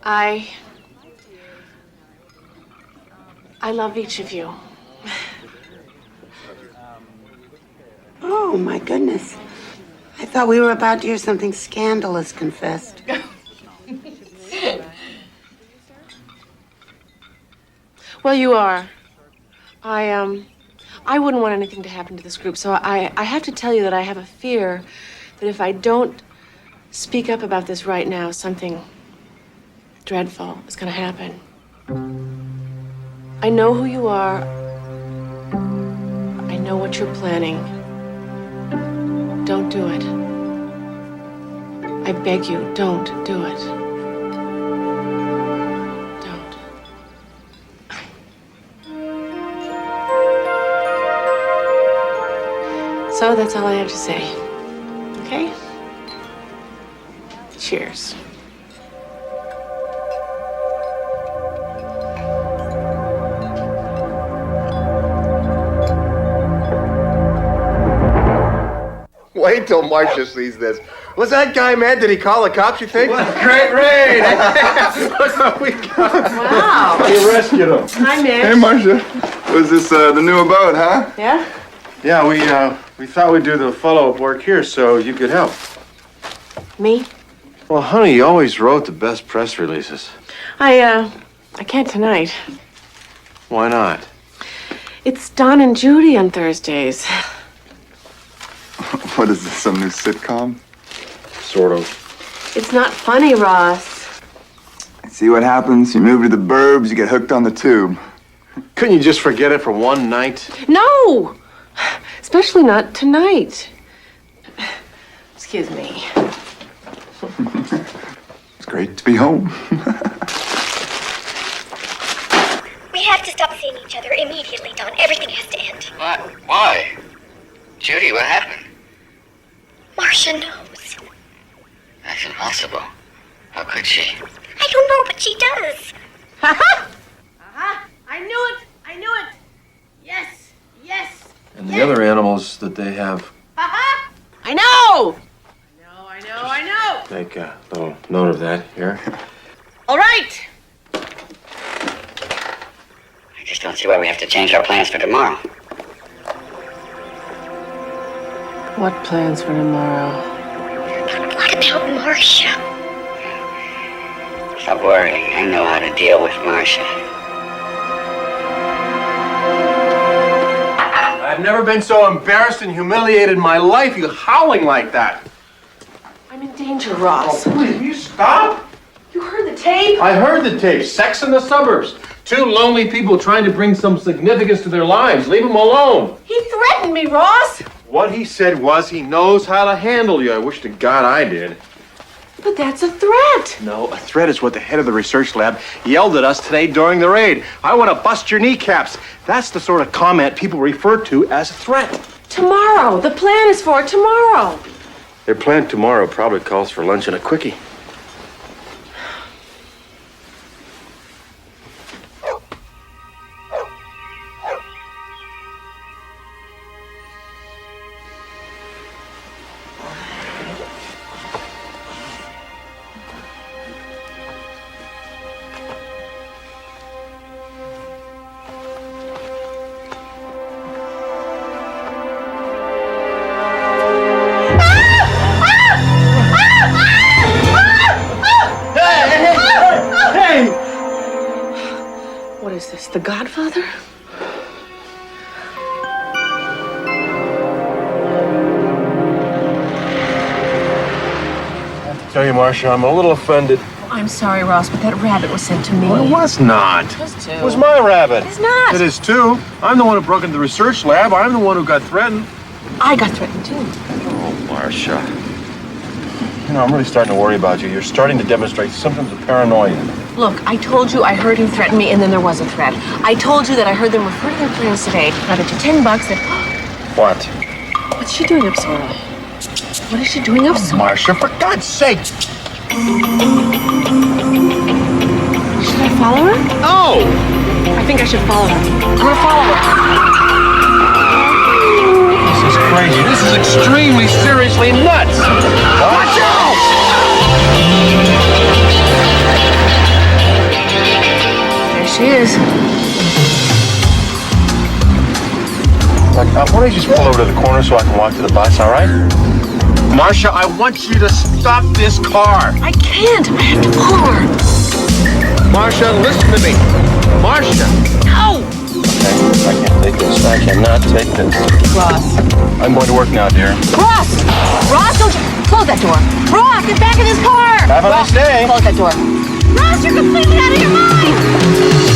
[SPEAKER 2] I love each of you.
[SPEAKER 6] Oh, my goodness. I thought we were about to hear something scandalous confessed.
[SPEAKER 2] Well, you are. I wouldn't want anything to happen to this group, so I have to tell you that I have a fear that if I don't speak up about this right now, something dreadful is going to happen. I know who you are. I know what you're planning. Don't do it. I beg you, don't do it. Don't. So that's all I have to say. Okay? Cheers.
[SPEAKER 16] Wait till Marcia sees this. Was that guy mad? Did he call the cops, you think?
[SPEAKER 3] What a great raid!
[SPEAKER 16] Look what we got.
[SPEAKER 2] Wow.
[SPEAKER 16] We rescued him.
[SPEAKER 2] Hi, Mitch.
[SPEAKER 1] Hey, Marcia. Was this the new abode, huh?
[SPEAKER 2] Yeah?
[SPEAKER 16] Yeah, we thought we'd do the follow-up work here so you could help.
[SPEAKER 2] Me?
[SPEAKER 5] Well, honey, you always wrote the best press releases.
[SPEAKER 2] I can't tonight.
[SPEAKER 5] Why not?
[SPEAKER 2] It's Don and Judy on Thursdays.
[SPEAKER 1] What is this, some new sitcom?
[SPEAKER 5] Sort of.
[SPEAKER 2] It's not funny, Ross.
[SPEAKER 1] See what happens? You move to the burbs, you get hooked on the tube.
[SPEAKER 16] Couldn't you just forget it for one night?
[SPEAKER 2] No! Especially not tonight. Excuse me.
[SPEAKER 1] It's great to be home.
[SPEAKER 8] We have to stop seeing each other immediately, Don. Everything has to end.
[SPEAKER 7] What? Why? Judy, what happened?
[SPEAKER 8] Marcia knows.
[SPEAKER 7] That's impossible. How could she?
[SPEAKER 8] I don't know, but she does.
[SPEAKER 2] I knew it! I knew it! Yes! Yes!
[SPEAKER 5] And the other animals that they have,
[SPEAKER 2] I know! I know!
[SPEAKER 5] make a little note of that here.
[SPEAKER 2] All right!
[SPEAKER 7] I just don't see why we have to change our plans for tomorrow.
[SPEAKER 2] What plans for tomorrow?
[SPEAKER 8] What about Marcia?
[SPEAKER 7] Stop worrying. I know how to deal with Marcia.
[SPEAKER 16] I've never been so embarrassed and humiliated in my life, you howling like that.
[SPEAKER 2] I'm in danger, Ross.
[SPEAKER 16] Oh, please, will you stop?
[SPEAKER 2] You heard the tape?
[SPEAKER 16] I heard the tape. Sex in the suburbs. Two lonely people trying to bring some significance to their lives. Leave them alone.
[SPEAKER 2] He threatened me, Ross!
[SPEAKER 16] What he said was he knows how to handle you. I wish to God I did.
[SPEAKER 2] But that's a threat.
[SPEAKER 16] No, a threat is what the head of the research lab yelled at us today during the raid. I want to bust your kneecaps. That's the sort of comment people refer to as a threat.
[SPEAKER 2] Tomorrow. The plan is for tomorrow.
[SPEAKER 5] Their plan tomorrow probably calls for lunch and a quickie.
[SPEAKER 2] this, The Godfather?
[SPEAKER 16] Tell you, Marcia, I'm a little offended.
[SPEAKER 2] I'm sorry, Ross, but that rabbit was sent to me.
[SPEAKER 16] Well, it was not.
[SPEAKER 2] It was too.
[SPEAKER 16] It was my rabbit.
[SPEAKER 2] It's not.
[SPEAKER 16] It is too. I'm the one who broke into the research lab. I'm the one who got threatened.
[SPEAKER 2] I got threatened, too.
[SPEAKER 16] Oh, Marcia. You know, I'm really starting to worry about you. You're starting to demonstrate symptoms of paranoia.
[SPEAKER 2] Look, I told you I heard him threaten me, and then there was a threat. I told you that I heard them refer to their plans today. Now that you $10 that...
[SPEAKER 16] What?
[SPEAKER 2] What's she doing up so early? What is she doing up so early?
[SPEAKER 16] Marcia, for God's sake!
[SPEAKER 2] Should I follow her?
[SPEAKER 16] No!
[SPEAKER 2] I think I should follow her. I'm gonna follow her.
[SPEAKER 16] This is crazy. This is extremely, seriously nuts! Watch out!
[SPEAKER 2] There she is.
[SPEAKER 16] Look, why don't you just pull over to the corner so I can walk to the bus, all right? Marcia, I want you to stop this car.
[SPEAKER 2] I can't. I have to pull her.
[SPEAKER 16] Marcia, listen to me. Marcia.
[SPEAKER 2] No!
[SPEAKER 16] Okay, I can't take this. I cannot take this.
[SPEAKER 2] Ross.
[SPEAKER 16] I'm going to work now, dear.
[SPEAKER 2] Ross! Ross, don't you... Close that door. Ross, get back in this car!
[SPEAKER 16] Have a nice day.
[SPEAKER 2] Close that door. Ross, you're completely out of your mind!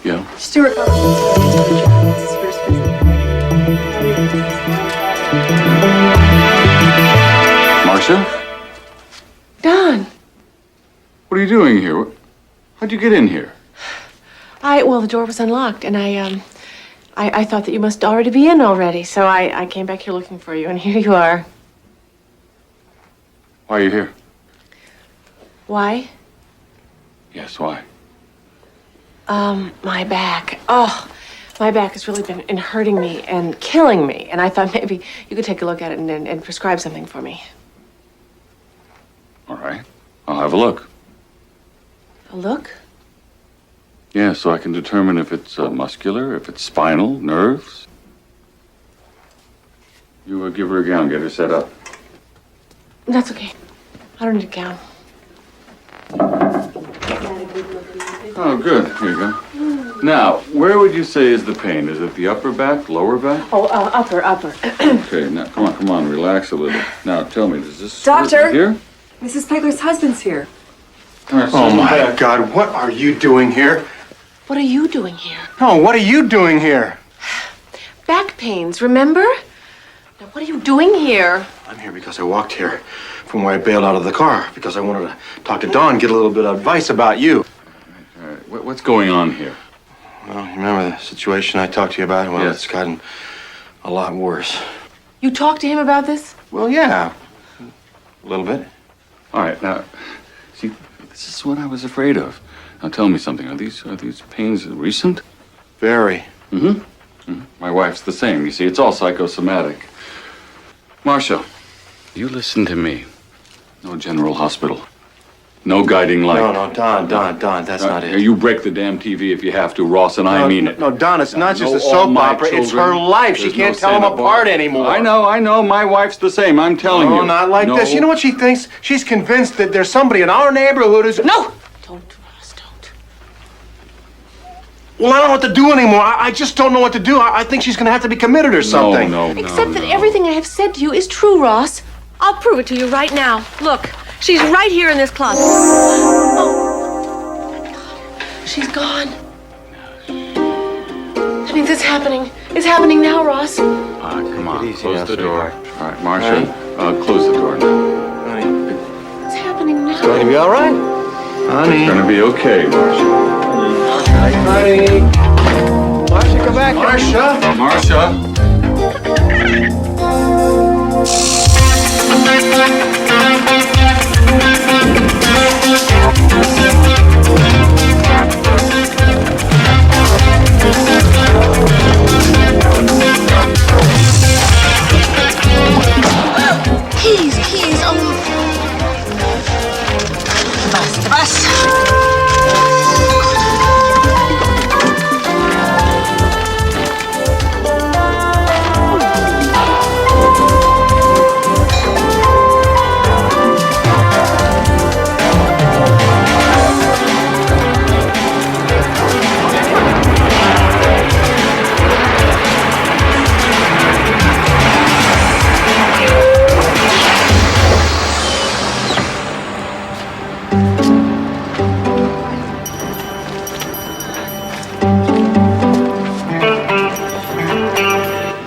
[SPEAKER 11] Yeah?
[SPEAKER 9] Stuart. This is first visit.
[SPEAKER 11] Marcia?
[SPEAKER 2] Don.
[SPEAKER 11] What are you doing here? How'd you get in here?
[SPEAKER 2] Well, the door was unlocked, and I thought that you must already be in already, so I came back here looking for you, and here you are.
[SPEAKER 11] Why are you here?
[SPEAKER 2] Why?
[SPEAKER 11] Yes, why?
[SPEAKER 2] My back. Oh, my back has really been hurting me and killing me, and I thought maybe you could take a look at it and prescribe something for me.
[SPEAKER 11] All right. I'll have a look.
[SPEAKER 2] A look?
[SPEAKER 11] Yeah, so I can determine if it's muscular, if it's spinal, nerves. You give her a gown, get her set up.
[SPEAKER 2] That's okay. I don't need a gown.
[SPEAKER 11] Oh, good. Here you go. Now, where would you say is the pain? Is it the upper back, lower back?
[SPEAKER 2] Oh, upper.
[SPEAKER 11] Okay, now, come on, relax a little. Now, tell me, does this
[SPEAKER 9] Doctor!
[SPEAKER 11] hurt here?
[SPEAKER 9] Mrs. Pegler's husband's here.
[SPEAKER 11] All right,
[SPEAKER 16] Oh,
[SPEAKER 11] so
[SPEAKER 16] my
[SPEAKER 11] back.
[SPEAKER 16] God, what are you doing here?
[SPEAKER 2] What are you doing here?
[SPEAKER 16] No, what are you doing here?
[SPEAKER 2] Back pains, remember? Now, what are you doing here?
[SPEAKER 16] I'm here because I walked here from where I bailed out of the car, because I wanted to talk to Dawn, get a little bit of advice about you.
[SPEAKER 11] All right, what's going on here?
[SPEAKER 5] Well, you remember the situation I talked to you about? Well,
[SPEAKER 15] Yes.
[SPEAKER 5] it's gotten a lot worse.
[SPEAKER 2] You talked to him about this?
[SPEAKER 5] Well, yeah. A little bit.
[SPEAKER 15] All right, now, see, this is what I was afraid of. Now, tell me something. Are these pains recent?
[SPEAKER 5] Very.
[SPEAKER 15] My wife's the same. You see, it's all psychosomatic. Marcia, you listen to me. No general hospital. No guiding light.
[SPEAKER 5] No, Don, that's not it.
[SPEAKER 15] You break the damn TV if you have to, Ross, and I mean it.
[SPEAKER 16] No, Don, it's not just
[SPEAKER 15] No,
[SPEAKER 16] a soap
[SPEAKER 15] all my
[SPEAKER 16] opera. It's
[SPEAKER 15] children.
[SPEAKER 16] her life. She
[SPEAKER 15] There's
[SPEAKER 16] can't
[SPEAKER 15] no
[SPEAKER 16] tell them
[SPEAKER 15] Santa
[SPEAKER 16] apart
[SPEAKER 15] Barbara.
[SPEAKER 16] anymore.
[SPEAKER 15] I know. My wife's the same. I'm telling you.
[SPEAKER 16] No, not like this. You know what she thinks? She's convinced that there's somebody in our neighborhood who's...
[SPEAKER 2] No! Don't, Ross, don't.
[SPEAKER 16] Well, I don't know what to do anymore. I just don't know what to do. I think she's going to have to be committed or something.
[SPEAKER 2] Except that everything I have said to you is true, Ross. I'll prove it to you right now. Look, she's right here in this closet. Oh, my God. She's gone. That means it's happening. It's happening now, Ross.
[SPEAKER 15] All right, come on.
[SPEAKER 5] Easy
[SPEAKER 15] Close
[SPEAKER 5] now,
[SPEAKER 15] the door.
[SPEAKER 5] sweetheart.
[SPEAKER 15] All right, Marcia, close the door now.
[SPEAKER 2] It's happening now.
[SPEAKER 16] It's going to be all right. Honey.
[SPEAKER 15] It's gonna be okay, Marcia.
[SPEAKER 16] Honey. Marcia, come back.
[SPEAKER 15] Marcia.
[SPEAKER 8] Keys, bus.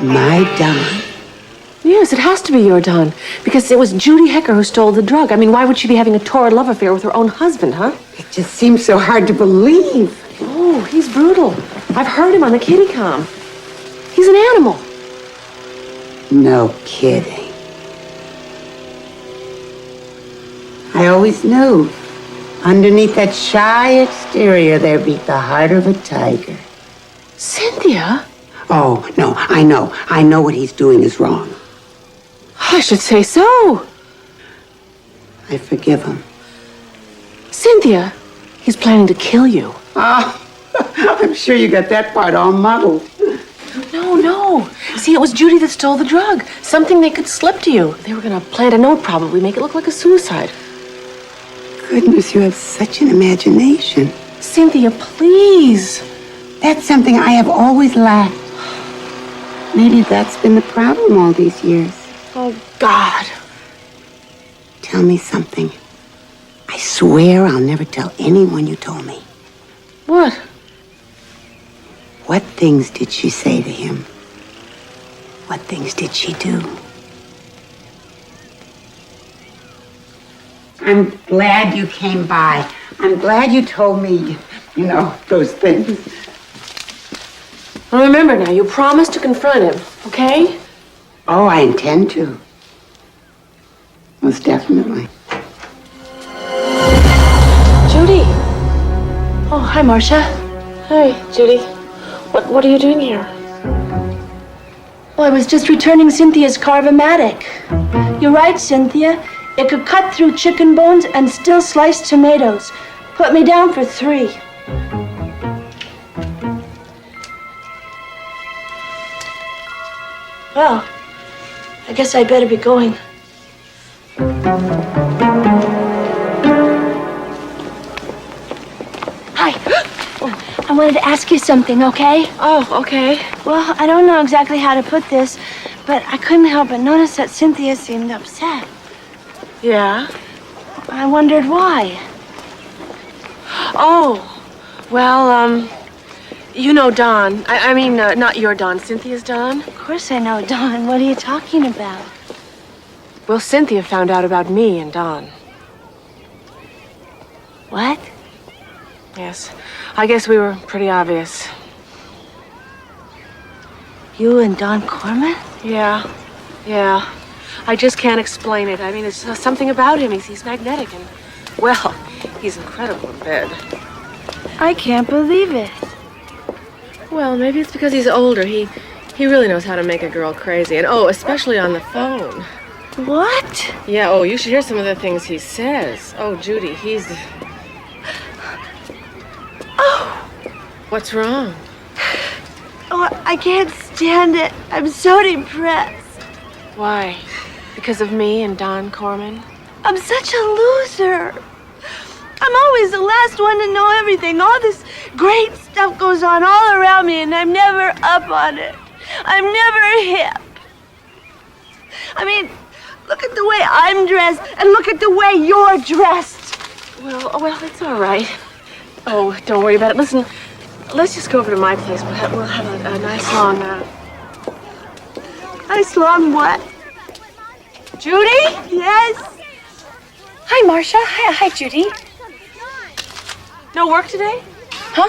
[SPEAKER 6] My Don.
[SPEAKER 2] Yes, it has to be your Don. Because it was Judy Hecker who stole the drug. I mean, why would she be having a torrid love affair with her own husband, huh?
[SPEAKER 6] It just seems so hard to believe.
[SPEAKER 2] Oh, he's brutal. I've heard him on the kitty com. He's an animal.
[SPEAKER 6] No kidding. I always knew. Underneath that shy exterior, there beat the heart of a tiger.
[SPEAKER 2] Cynthia?
[SPEAKER 6] Oh, no, I know. I know what he's doing is wrong.
[SPEAKER 2] I should say so.
[SPEAKER 6] I forgive him.
[SPEAKER 2] Cynthia, he's planning to kill you.
[SPEAKER 6] Oh, I'm sure you got that part all muddled.
[SPEAKER 2] No. See, it was Judy that stole the drug. Something they could slip to you. They were going to plant a note, probably, make it look like a suicide.
[SPEAKER 6] Goodness, you have such an imagination.
[SPEAKER 2] Cynthia, please.
[SPEAKER 6] That's something I have always lacked. Maybe that's been the problem all these years.
[SPEAKER 2] Oh, God.
[SPEAKER 6] Tell me something. I swear I'll never tell anyone you told me.
[SPEAKER 2] What?
[SPEAKER 6] What things did she say to him? What things did she do? I'm glad you came by. I'm glad you told me, those things.
[SPEAKER 2] Well, remember now, you promised to confront him, okay?
[SPEAKER 6] Oh, I intend to. Most definitely.
[SPEAKER 2] Judy. Oh, hi, Marcia. Hi, Judy. What are you doing here?
[SPEAKER 13] Oh, I was just returning Cynthia's Carve-O-Matic. You're right, Cynthia. It could cut through chicken bones and still slice tomatoes. Put me down for 3. Well, I guess I better be going. Hi. I wanted to ask you something, okay?
[SPEAKER 2] Oh, okay.
[SPEAKER 13] Well, I don't know exactly how to put this, but I couldn't help but notice that Cynthia seemed upset.
[SPEAKER 2] Yeah?
[SPEAKER 13] I wondered why.
[SPEAKER 2] Oh, well, you know Don. I mean, not your Don, Cynthia's Don.
[SPEAKER 13] Of course I know Don. What are you talking about?
[SPEAKER 2] Well, Cynthia found out about me and Don.
[SPEAKER 13] What?
[SPEAKER 2] Yes. I guess we were pretty obvious.
[SPEAKER 13] You and Don Corman?
[SPEAKER 2] Yeah. I just can't explain it. I mean, it's something about him. He's magnetic and, well, he's incredible in bed.
[SPEAKER 13] I can't believe it.
[SPEAKER 2] Well, maybe it's because he's older. He really knows how to make a girl crazy. And, oh, especially on the phone.
[SPEAKER 13] What?
[SPEAKER 2] Yeah, oh, you should hear some of the things he says. Oh, Judy, he's...
[SPEAKER 13] Oh!
[SPEAKER 2] What's wrong?
[SPEAKER 13] Oh, I can't stand it. I'm so depressed.
[SPEAKER 2] Why? Because of me and Don Corman?
[SPEAKER 13] I'm such a loser. I'm always the last one to know everything. All this great stuff goes on all around me, and I'm never up on it. I'm never hip. I mean, look at the way I'm dressed, and look at the way you're dressed.
[SPEAKER 2] Well, it's all right. Oh, don't worry about it. Listen, let's just go over to my place. We'll have a nice long...
[SPEAKER 13] Nice long what?
[SPEAKER 2] Judy?
[SPEAKER 13] Yes?
[SPEAKER 8] Hi, Marcia. Hi, Judy.
[SPEAKER 2] No work today?
[SPEAKER 8] Huh?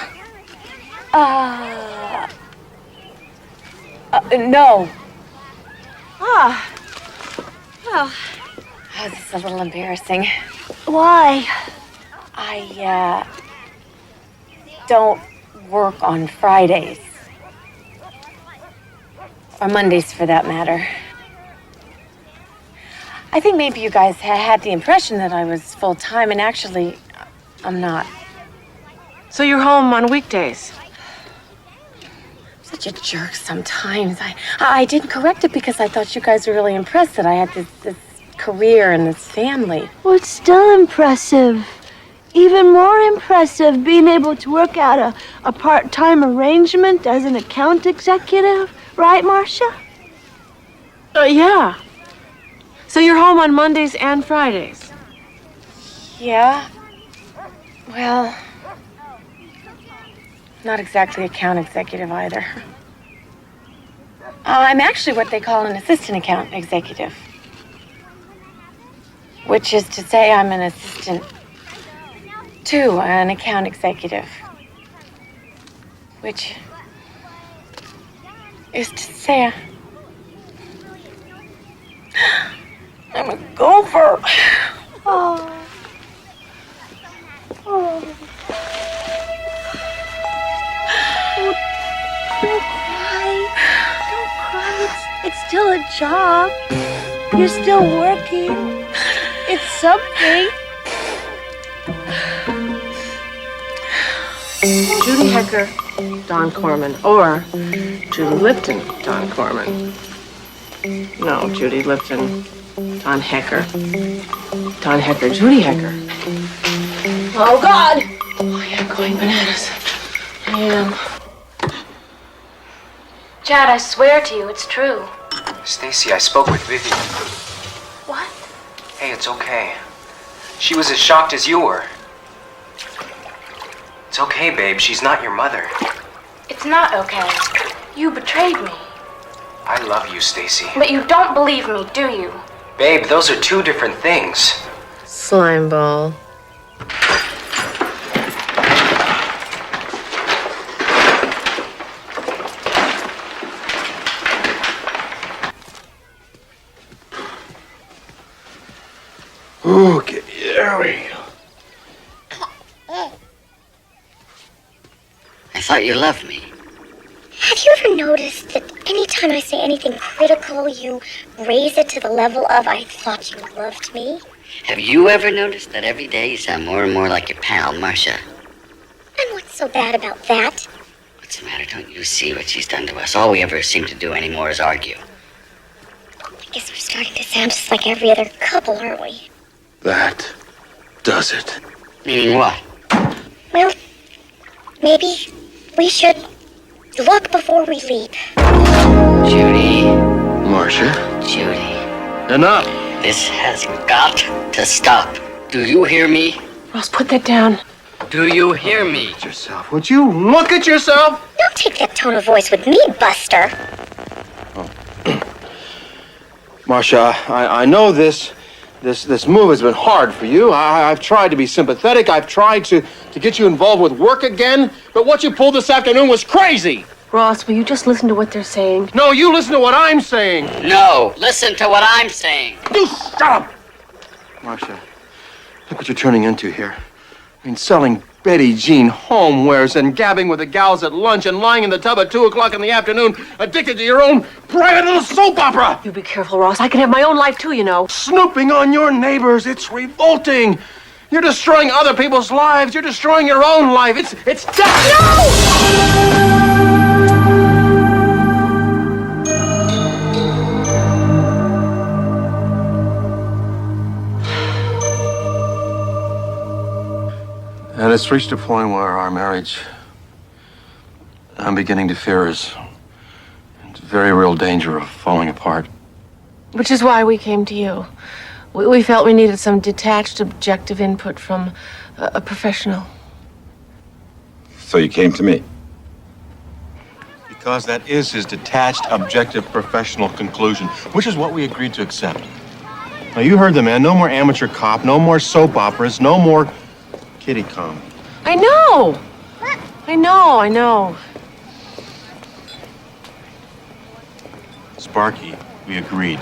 [SPEAKER 8] No.
[SPEAKER 2] Ah. Well.
[SPEAKER 8] Oh, this is a little embarrassing.
[SPEAKER 13] Why?
[SPEAKER 8] I, don't work on Fridays. Or Mondays, for that matter. I think maybe you guys had the impression that I was full-time, and actually, I'm not.
[SPEAKER 2] So you're home on weekdays?
[SPEAKER 8] Such a jerk sometimes. I didn't correct it because I thought you guys were really impressed that I had this career and this family.
[SPEAKER 13] Well, it's still impressive. Even more impressive being able to work out a part-time arrangement as an account executive. Right, Marcia?
[SPEAKER 2] Yeah. So you're home on Mondays and Fridays?
[SPEAKER 8] Yeah. Well, not exactly account executive either. I'm actually what they call an assistant account executive. Which is to say I'm an assistant to an account executive. Which is to say I'm a gopher.
[SPEAKER 13] Oh. Oh. Don't cry. Don't cry. It's still a job. You're still working. It's something.
[SPEAKER 2] Judy Hecker, Don Corman, or Judy Lipton, Don Corman. No, Judy Lipton, Don Hecker. Don Hecker, Judy Hecker. Oh, God! Oh, yeah, I'm going bananas. I am.
[SPEAKER 13] Chad, I swear to you, it's true.
[SPEAKER 18] Stacy, I spoke with Vivian.
[SPEAKER 13] What?
[SPEAKER 18] Hey, it's okay. She was as shocked as you were. It's okay, babe. She's not your mother.
[SPEAKER 13] It's not okay. You betrayed me.
[SPEAKER 18] I love you, Stacy.
[SPEAKER 13] But you don't believe me, do you?
[SPEAKER 18] Babe, those are two different things.
[SPEAKER 2] Slime ball.
[SPEAKER 5] Okay, there we go.
[SPEAKER 7] I thought you loved me.
[SPEAKER 8] Have you ever noticed that anytime I say anything critical, you raise it to the level of, I thought you loved me?
[SPEAKER 7] Have you ever noticed that every day you sound more and more like your pal, Marcia?
[SPEAKER 8] And what's so bad about that?
[SPEAKER 7] What's the matter? Don't you see what she's done to us? All we ever seem to do anymore is argue.
[SPEAKER 8] I guess we're starting to sound just like every other couple, aren't we?
[SPEAKER 5] That does it.
[SPEAKER 7] Meaning what?
[SPEAKER 8] Well, maybe we should look before we leap.
[SPEAKER 7] Judy.
[SPEAKER 5] Marcia?
[SPEAKER 7] Judy.
[SPEAKER 5] Enough.
[SPEAKER 7] This has got to stop. Do you hear me?
[SPEAKER 2] Ross, put that down.
[SPEAKER 7] Do you hear me?
[SPEAKER 5] Look at yourself. Would you look at yourself?
[SPEAKER 8] Don't take that tone of voice with me, Buster.
[SPEAKER 5] Marcia, I know this move has been hard for you. I've tried to be sympathetic. I've tried to get you involved with work again. But what you pulled this afternoon was crazy.
[SPEAKER 2] Ross, will you just listen to what they're saying?
[SPEAKER 16] No, you listen to what I'm saying.
[SPEAKER 7] No, listen to what I'm saying.
[SPEAKER 16] You shut up!
[SPEAKER 5] Marcia, look what you're turning into here. I mean, selling Betty Jean homewares and gabbing with the gals at lunch and lying in the tub at 2 o'clock in the afternoon, addicted to your own private little soap opera.
[SPEAKER 2] You be careful, Ross. I can have my own life too, you know.
[SPEAKER 5] Snooping on your neighbors, it's revolting. You're destroying other people's lives. You're destroying your own life. It's death. No! And it's reached a point where our marriage, I'm beginning to fear, is in very real danger of falling apart.
[SPEAKER 2] Which is why we came to you. We felt we needed some detached, objective input from a professional.
[SPEAKER 11] So you came to me?
[SPEAKER 16] Because that is his detached, objective, professional conclusion, which is what we agreed to accept. Now, you heard the man. No more amateur cop, no more soap operas, no more kitty com.
[SPEAKER 2] I know! I know.
[SPEAKER 16] Sparky, we agreed.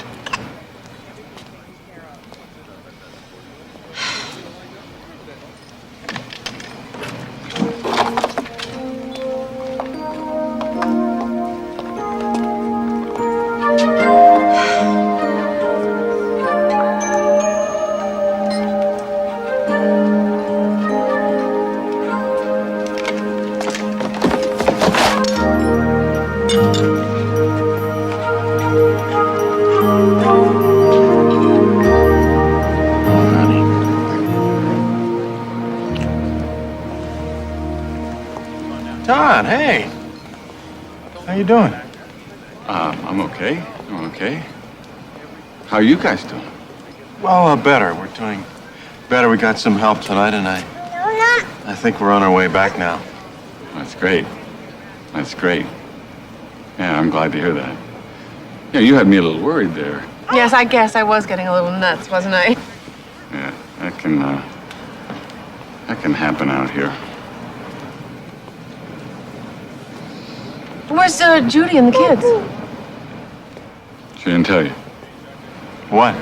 [SPEAKER 16] Don, hey. How you doing?
[SPEAKER 11] I'm okay. I'm okay. How are you guys doing?
[SPEAKER 16] Well, better. We're doing better. We got some help tonight, and I think we're on our way back now.
[SPEAKER 11] That's great. That's great. Yeah, I'm glad to hear that. Yeah, you had me a little worried there.
[SPEAKER 2] Yes, I guess I was getting a little nuts, wasn't I?
[SPEAKER 11] Yeah, that can happen out here.
[SPEAKER 2] Where's Judy and the kids?
[SPEAKER 11] She didn't tell you.
[SPEAKER 16] What?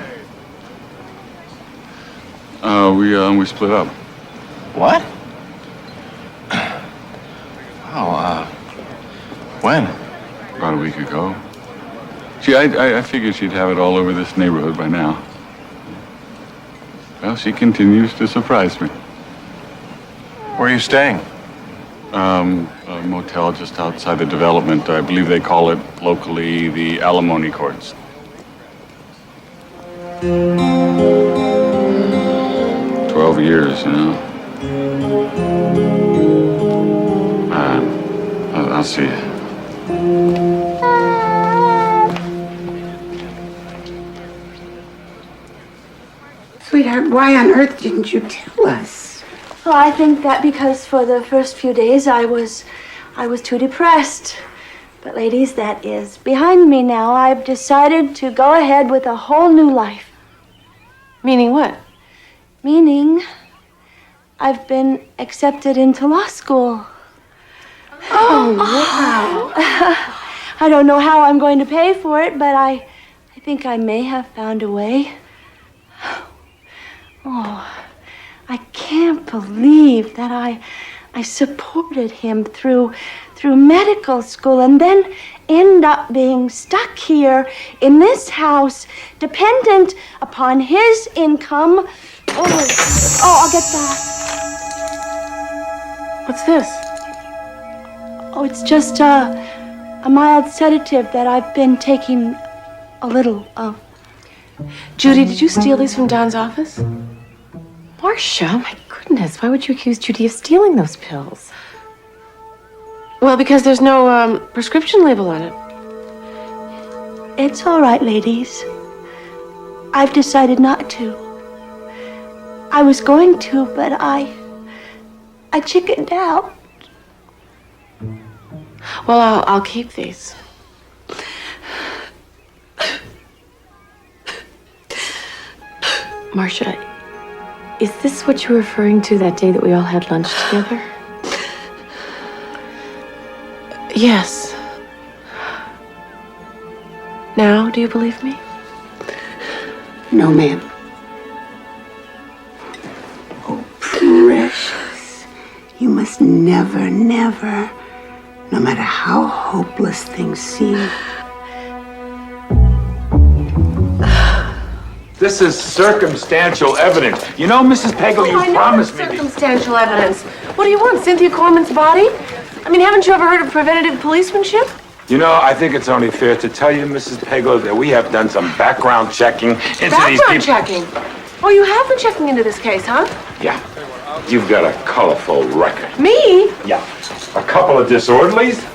[SPEAKER 11] We split up.
[SPEAKER 16] What? Oh, when?
[SPEAKER 11] About a week ago. Gee, I figured she'd have it all over this neighborhood by now. Well, she continues to surprise me.
[SPEAKER 16] Where are you staying?
[SPEAKER 11] A motel just outside the development. I believe they call it locally the alimony courts. 12 years, you know. I'll see you.
[SPEAKER 6] Sweetheart, why on earth didn't you tell us?
[SPEAKER 13] Well, I think that because for the first few days I was too depressed. But ladies, that is behind me now. I've decided to go ahead with a whole new life.
[SPEAKER 2] Meaning what?
[SPEAKER 13] Meaning I've been accepted into law school.
[SPEAKER 6] Oh, wow.
[SPEAKER 13] I don't know how I'm going to pay for it, but I think I may have found a way. Oh, I can't believe that I supported him through medical school and then end up being stuck here in this house, dependent upon his income. Oh, I'll get that.
[SPEAKER 2] What's this?
[SPEAKER 13] Oh, it's just a mild sedative that I've been taking a little of.
[SPEAKER 2] Judy, did you steal these from Don's office? Marcia, oh my goodness, why would you accuse Judy of stealing those pills? Well, because there's no prescription label on it.
[SPEAKER 13] It's all right, ladies. I've decided not to. I was going to, but I chickened out.
[SPEAKER 2] Well, I'll keep these. Marcia, is this what you were referring to that day that we all had lunch together? Yes. do you believe me?
[SPEAKER 6] No, ma'am. Oh, precious. You must never, never, no matter how hopeless things seem.
[SPEAKER 3] This is circumstantial evidence. You know, Mrs. Peggle, you promised me.
[SPEAKER 2] Circumstantial evidence. What do you want, Cynthia Corman's body? I mean, haven't you ever heard of preventative policemanship?
[SPEAKER 3] You know, I think it's only fair to tell you, Mrs. Peggle, that we have done some background checking into these people.
[SPEAKER 2] Background checking? Oh, you have been checking into this case, huh?
[SPEAKER 3] Yeah. You've got a colorful record.
[SPEAKER 2] Me?
[SPEAKER 3] Yeah. A couple of disorderlies,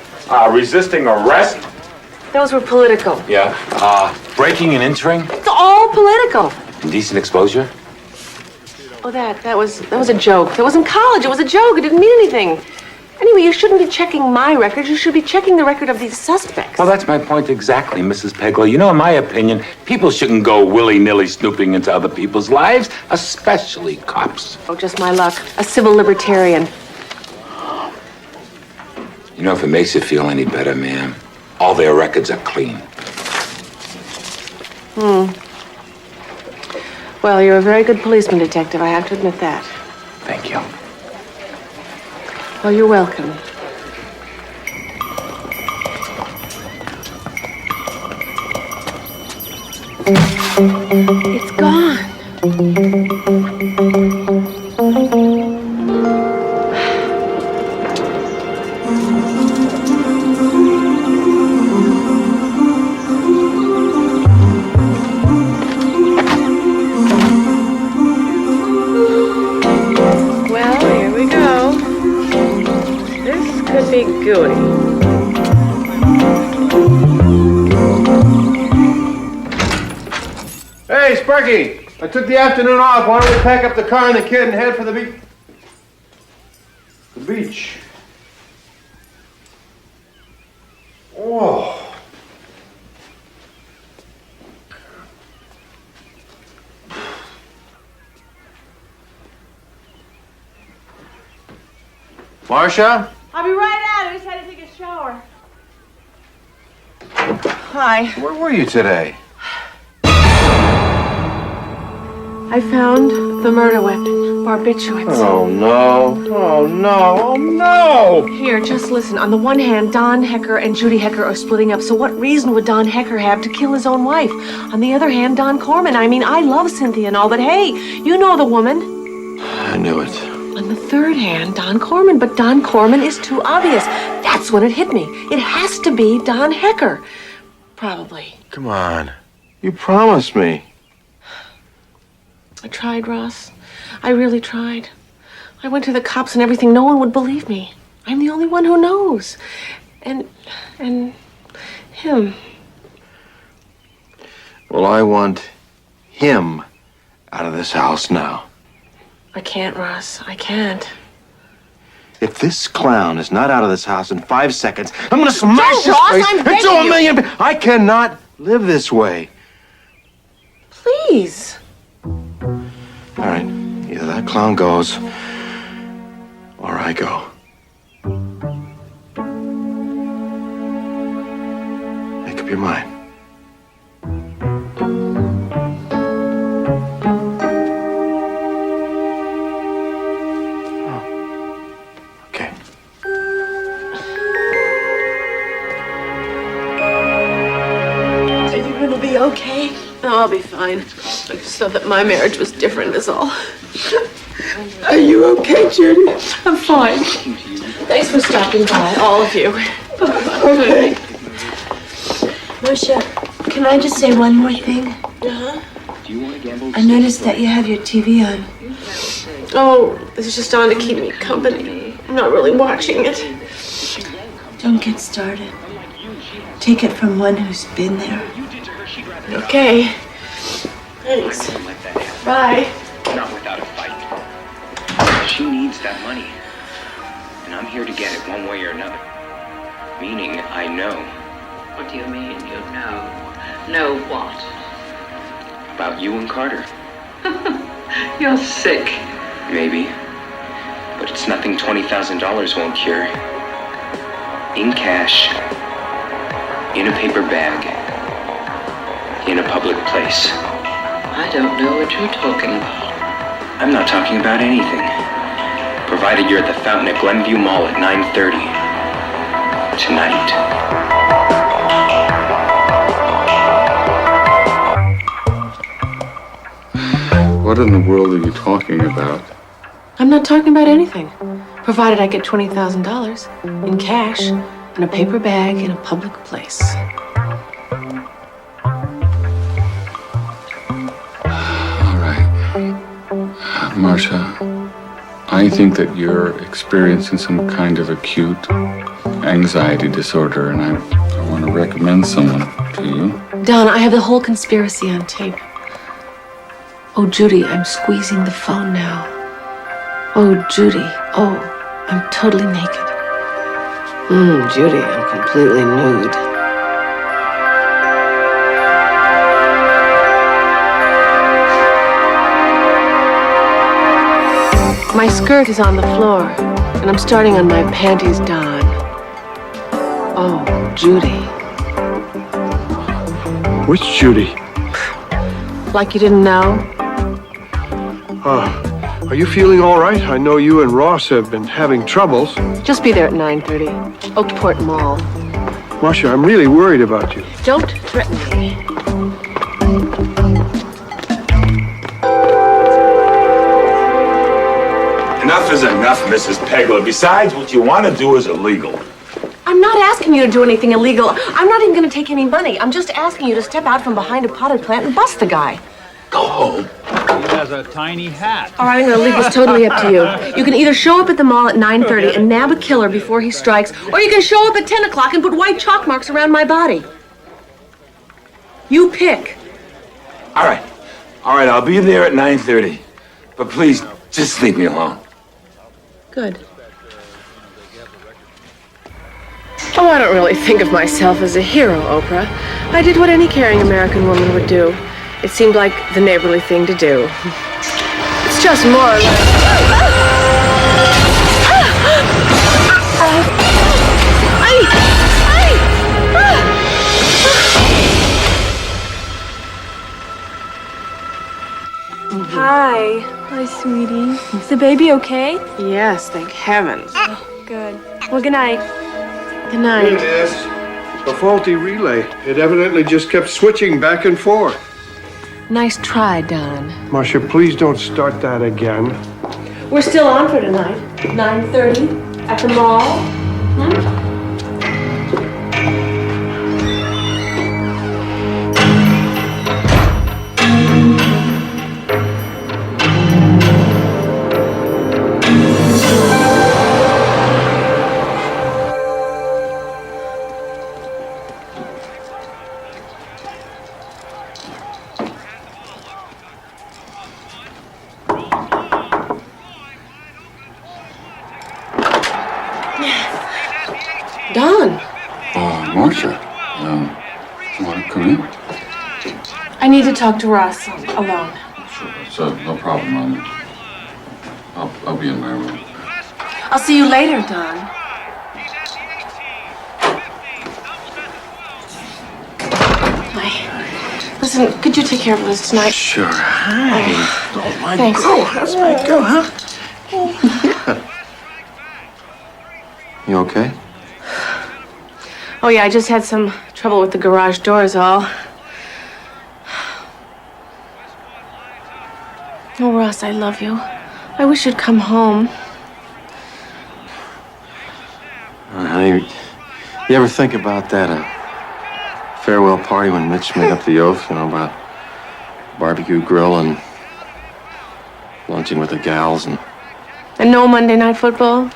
[SPEAKER 3] resisting arrest.
[SPEAKER 2] Those were political.
[SPEAKER 3] Yeah. Breaking and entering.
[SPEAKER 2] It's all political.
[SPEAKER 3] Indecent exposure.
[SPEAKER 2] Oh, that was a joke. That was in college. It was a joke. It didn't mean anything. Anyway, you shouldn't be checking my record. You should be checking the record of these suspects.
[SPEAKER 3] Well, that's my point exactly, Mrs. Peggle. You know, in my opinion, people shouldn't go willy-nilly snooping into other people's lives, especially cops.
[SPEAKER 2] Oh, just my luck. A civil libertarian.
[SPEAKER 3] You know, if it makes you feel any better, ma'am, all their records are clean.
[SPEAKER 2] Well, you're a very good policeman, detective. I have to admit that.
[SPEAKER 3] Thank you.
[SPEAKER 2] Well, you're welcome. It's gone. Well, here we go. This could be gooey.
[SPEAKER 5] Hey, Sparky, I took the afternoon off. Why don't we pack up the car and the kid and head for the beach? The beach. Oh. Marcia?
[SPEAKER 2] I'll be right out. I just had to take a shower. Hi.
[SPEAKER 5] Where were you today?
[SPEAKER 2] I found the murder weapon, barbiturates.
[SPEAKER 5] Oh, no. Oh, no. Oh, no.
[SPEAKER 2] Here, just listen. On the one hand, Don Hecker and Judy Hecker are splitting up, so what reason would Don Hecker have to kill his own wife? On the other hand, Don Corman. I mean, I love Cynthia and all, but hey, you know the woman.
[SPEAKER 5] I knew it.
[SPEAKER 2] On the third hand, Don Corman, but Don Corman is too obvious. That's when it hit me. It has to be Don Hecker. Probably.
[SPEAKER 5] Come on. You promised me.
[SPEAKER 2] I tried, Ross. I really tried. I went to the cops and everything. No one would believe me. I'm the only one who knows. And him.
[SPEAKER 5] Well, I want him out of this house now.
[SPEAKER 2] I can't, Ross. I can't.
[SPEAKER 5] If this clown is not out of this house in 5 seconds, I'm gonna smash his
[SPEAKER 2] Ross,
[SPEAKER 5] face
[SPEAKER 2] I'm
[SPEAKER 5] into
[SPEAKER 2] begging
[SPEAKER 5] a
[SPEAKER 2] you.
[SPEAKER 5] million. I cannot live this way.
[SPEAKER 2] Please.
[SPEAKER 5] All right, either that clown goes, or I go. Make up your mind. Okay.
[SPEAKER 2] Are you gonna be okay? No, I'll be fine. I just thought that my marriage was different is all.
[SPEAKER 6] Are you okay, Judy?
[SPEAKER 2] I'm fine. Thanks for stopping by, all of you.
[SPEAKER 6] Okay.
[SPEAKER 13] Marcia, can I just say one more thing?
[SPEAKER 2] Uh-huh.
[SPEAKER 13] I noticed that you have your TV on.
[SPEAKER 2] Oh, this is just on to keep me company. I'm not really watching it.
[SPEAKER 13] Don't get started. Take it from one who's been there.
[SPEAKER 2] Okay. Thanks. Bye.
[SPEAKER 17] Not without a fight. She needs that money. And I'm here to get it one way or another. Meaning, I know.
[SPEAKER 14] What do you mean, you know? Know what?
[SPEAKER 17] About you and Carter.
[SPEAKER 14] You're sick.
[SPEAKER 17] Maybe. But it's nothing $20,000 won't cure. In cash. In a paper bag. in a public place.
[SPEAKER 14] I don't know what you're talking about.
[SPEAKER 17] I'm not talking about anything. Provided you're at the fountain at Glenview Mall at 9:30. Tonight.
[SPEAKER 11] What in the world are you talking about?
[SPEAKER 2] I'm not talking about anything, provided I get $20,000 in cash in a paper bag in a public place.
[SPEAKER 11] All right. Marcia, I think that you're experiencing some kind of acute anxiety disorder, and I want to recommend someone to you.
[SPEAKER 2] Don, I have the whole conspiracy on tape. Oh, Judy, I'm squeezing the phone now. Oh, Judy. Oh, I'm totally naked. Judy, I'm completely nude. My skirt is on the floor, and I'm starting on my panties, Don. Oh, Judy.
[SPEAKER 3] Which Judy?
[SPEAKER 2] Like you didn't know?
[SPEAKER 3] Are you feeling all right? I know you and Ross have been having troubles.
[SPEAKER 2] Just be there at 9:30. Oakport Mall.
[SPEAKER 3] Marcia, I'm really worried about you.
[SPEAKER 2] Don't threaten me.
[SPEAKER 19] Enough is enough, Mrs. Pegler. Besides, what you want to do is illegal.
[SPEAKER 2] I'm not asking you to do anything illegal. I'm not even going to take any money. I'm just asking you to step out from behind a potted plant and bust the guy.
[SPEAKER 19] Go home.
[SPEAKER 20] He has a tiny hat.
[SPEAKER 2] All right, I'm going to leave this totally up to you. You can either show up at the mall at 9:30 and nab a killer before he strikes, or you can show up at 10 o'clock and put white chalk marks around my body. You pick.
[SPEAKER 19] All right, I'll be there at 9:30. But please, just leave me alone.
[SPEAKER 2] Good. Oh, I don't really think of myself as a hero, Oprah. I did what any caring American woman would do. It seemed like the neighborly thing to do. It's just more or less...
[SPEAKER 21] Hi. Hi, sweetie. Is the baby okay?
[SPEAKER 2] Yes, thank heavens.
[SPEAKER 21] Good. Well, good night.
[SPEAKER 2] Good night.
[SPEAKER 3] It is a faulty relay. It evidently just kept switching back and forth.
[SPEAKER 2] Nice try, Don.
[SPEAKER 3] Marcia, please don't start that again.
[SPEAKER 2] We're still on for tonight. 9:30 at the mall. Don.
[SPEAKER 11] Marcia, you want to come in?
[SPEAKER 2] I need to talk to Ross alone.
[SPEAKER 11] Sure, so no problem. I'll be in my room.
[SPEAKER 2] I'll see you later, Don. Hi. Listen, could you take care of Liz tonight?
[SPEAKER 5] Sure. Hi. Oh, my
[SPEAKER 2] Thanks.
[SPEAKER 5] girl. That's my girl, huh? You okay?
[SPEAKER 2] Oh, yeah, I just had some trouble with the garage doors, all. Oh, Ross, I love you. I wish you'd come home.
[SPEAKER 5] Honey, you ever think about that farewell party when Mitch made up the oath, about barbecue grill and lunching with the gals and...
[SPEAKER 2] And no Monday Night Football?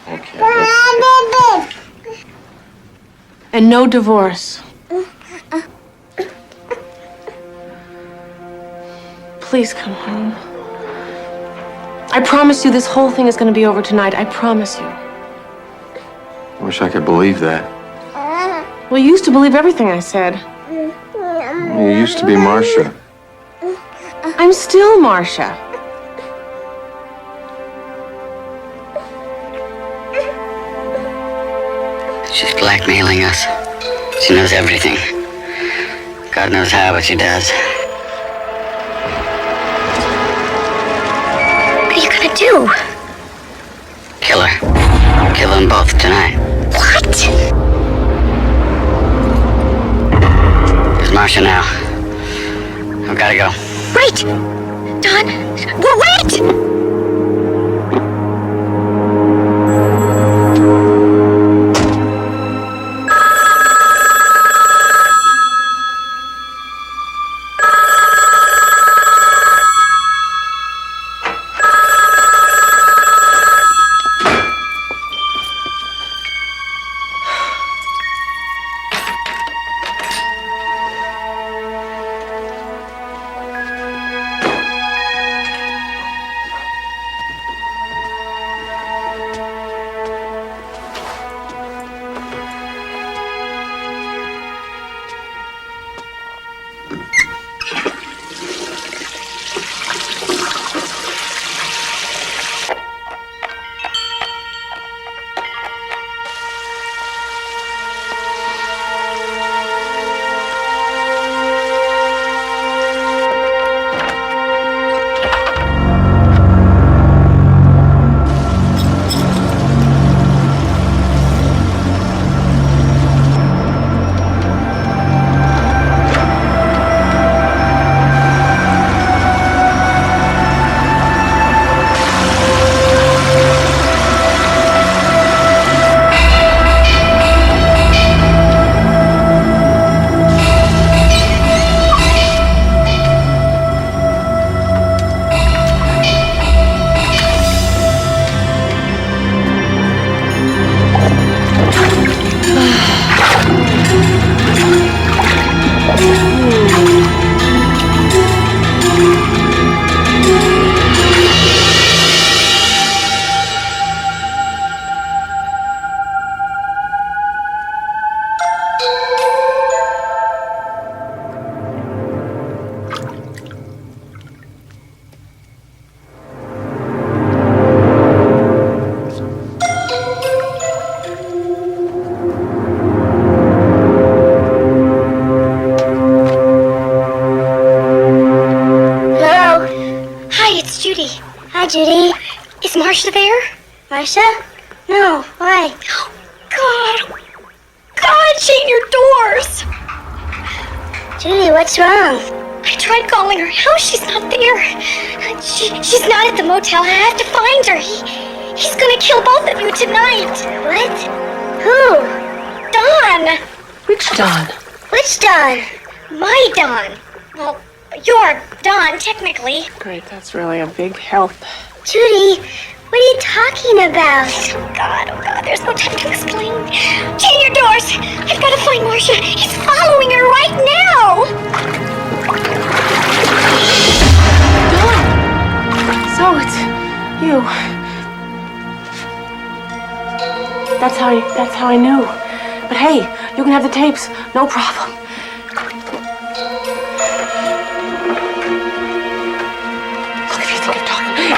[SPEAKER 5] Okay.
[SPEAKER 2] And no divorce. Please come home. I promise you this whole thing is going to be over tonight. I promise you.
[SPEAKER 5] I wish I could believe that.
[SPEAKER 2] Well, you used to believe everything I said.
[SPEAKER 5] You used to be Marcia.
[SPEAKER 2] I'm still Marcia.
[SPEAKER 7] She's blackmailing us. She knows everything. God knows how, but she does.
[SPEAKER 8] What are you gonna do?
[SPEAKER 7] Kill her. Kill them both tonight.
[SPEAKER 8] What?
[SPEAKER 7] There's Marcia now. I've gotta go.
[SPEAKER 8] Wait! Don! Wait! Judy. Is Marcia there? Marcia? No, why? God! God, chain your doors! Judy, what's wrong? I tried calling her house. She's not there. She's not at the motel. I have to find her. He's gonna kill both of you tonight. What? Who? Don.
[SPEAKER 2] Which Don?
[SPEAKER 8] Which Don? My Don. Well, your Don, technically.
[SPEAKER 2] Great, that's really a big help.
[SPEAKER 8] Judy, what are you talking about? Oh God, there's no time to explain. Chain your doors! I've got to find Marcia. He's following her right now!
[SPEAKER 2] Dawn! So it's you. That's how I knew. But hey, you can have the tapes, no problem.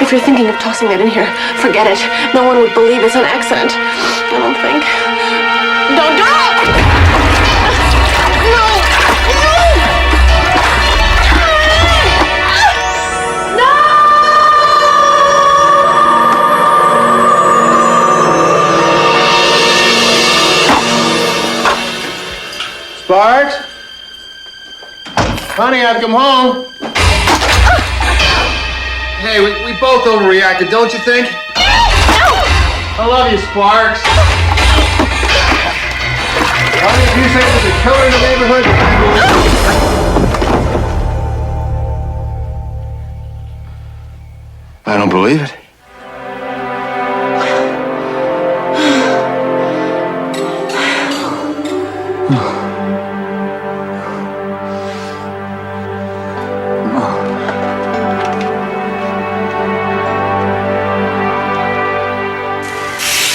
[SPEAKER 2] If you're thinking of tossing that in here, forget it. No one would believe it's an accident. I don't think. Don't do it!
[SPEAKER 5] No! Sparks? Honey, I've come home. Hey, we both overreacted, don't you think? I love you, Sparks. Honey, if you say there's a killer in the neighborhood, I don't believe it.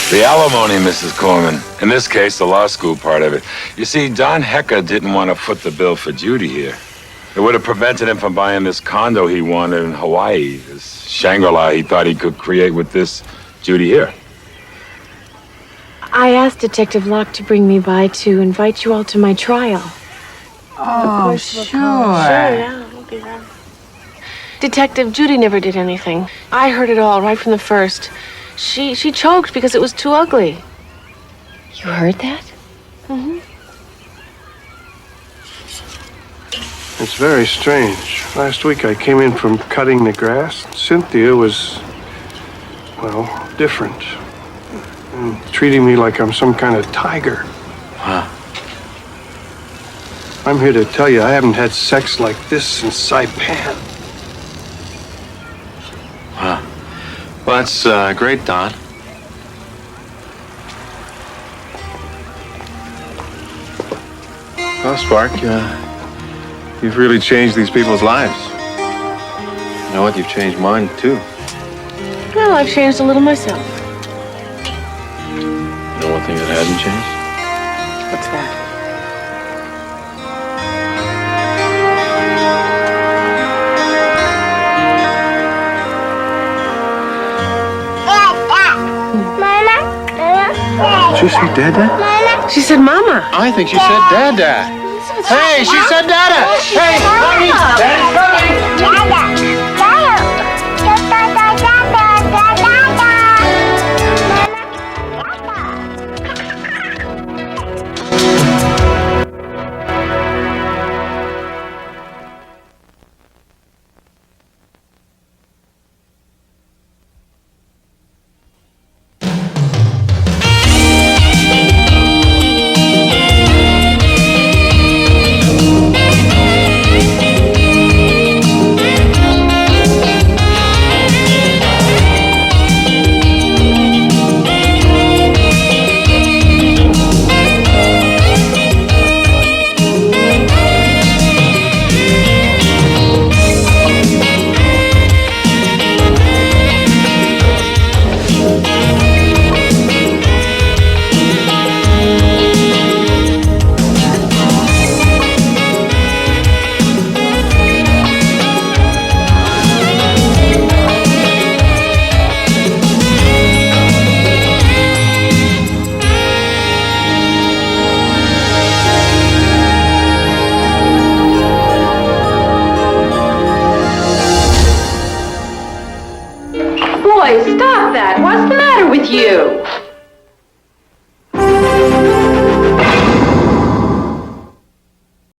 [SPEAKER 19] The alimony, Mrs. Coleman. In this case, the law school part of it. You see, Don Hecker didn't want to foot the bill for Judy here. It would have prevented him from buying this condo he wanted in Hawaii, this Shangri-La he thought he could create with this Judy here.
[SPEAKER 2] I asked Detective Locke to bring me by to invite you all to my trial.
[SPEAKER 6] Oh, sure.
[SPEAKER 2] Yeah, I'll be there. Detective, Judy never did anything. I heard it all right from the first. She choked because it was too ugly.
[SPEAKER 8] You heard that?
[SPEAKER 2] Mm-hmm.
[SPEAKER 12] It's very strange. Last week I came in from cutting the grass. Cynthia was, well, different. And treating me like I'm some kind of tiger.
[SPEAKER 16] Huh.
[SPEAKER 12] I'm here to tell you I haven't had sex like this since Saipan.
[SPEAKER 16] Huh. Well, that's great, Don. Well, Spark, you've really changed these people's lives. You know what? You've changed mine, too.
[SPEAKER 2] Well, I've changed a little myself.
[SPEAKER 16] You know one thing that hasn't changed?
[SPEAKER 2] What's that?
[SPEAKER 12] Did you say Dada?
[SPEAKER 2] She said Mama.
[SPEAKER 16] I think she said Dada. Hey, she said Dada. Hey, honey, Daddy's coming.
[SPEAKER 22] Boy, stop that. What's the matter with you?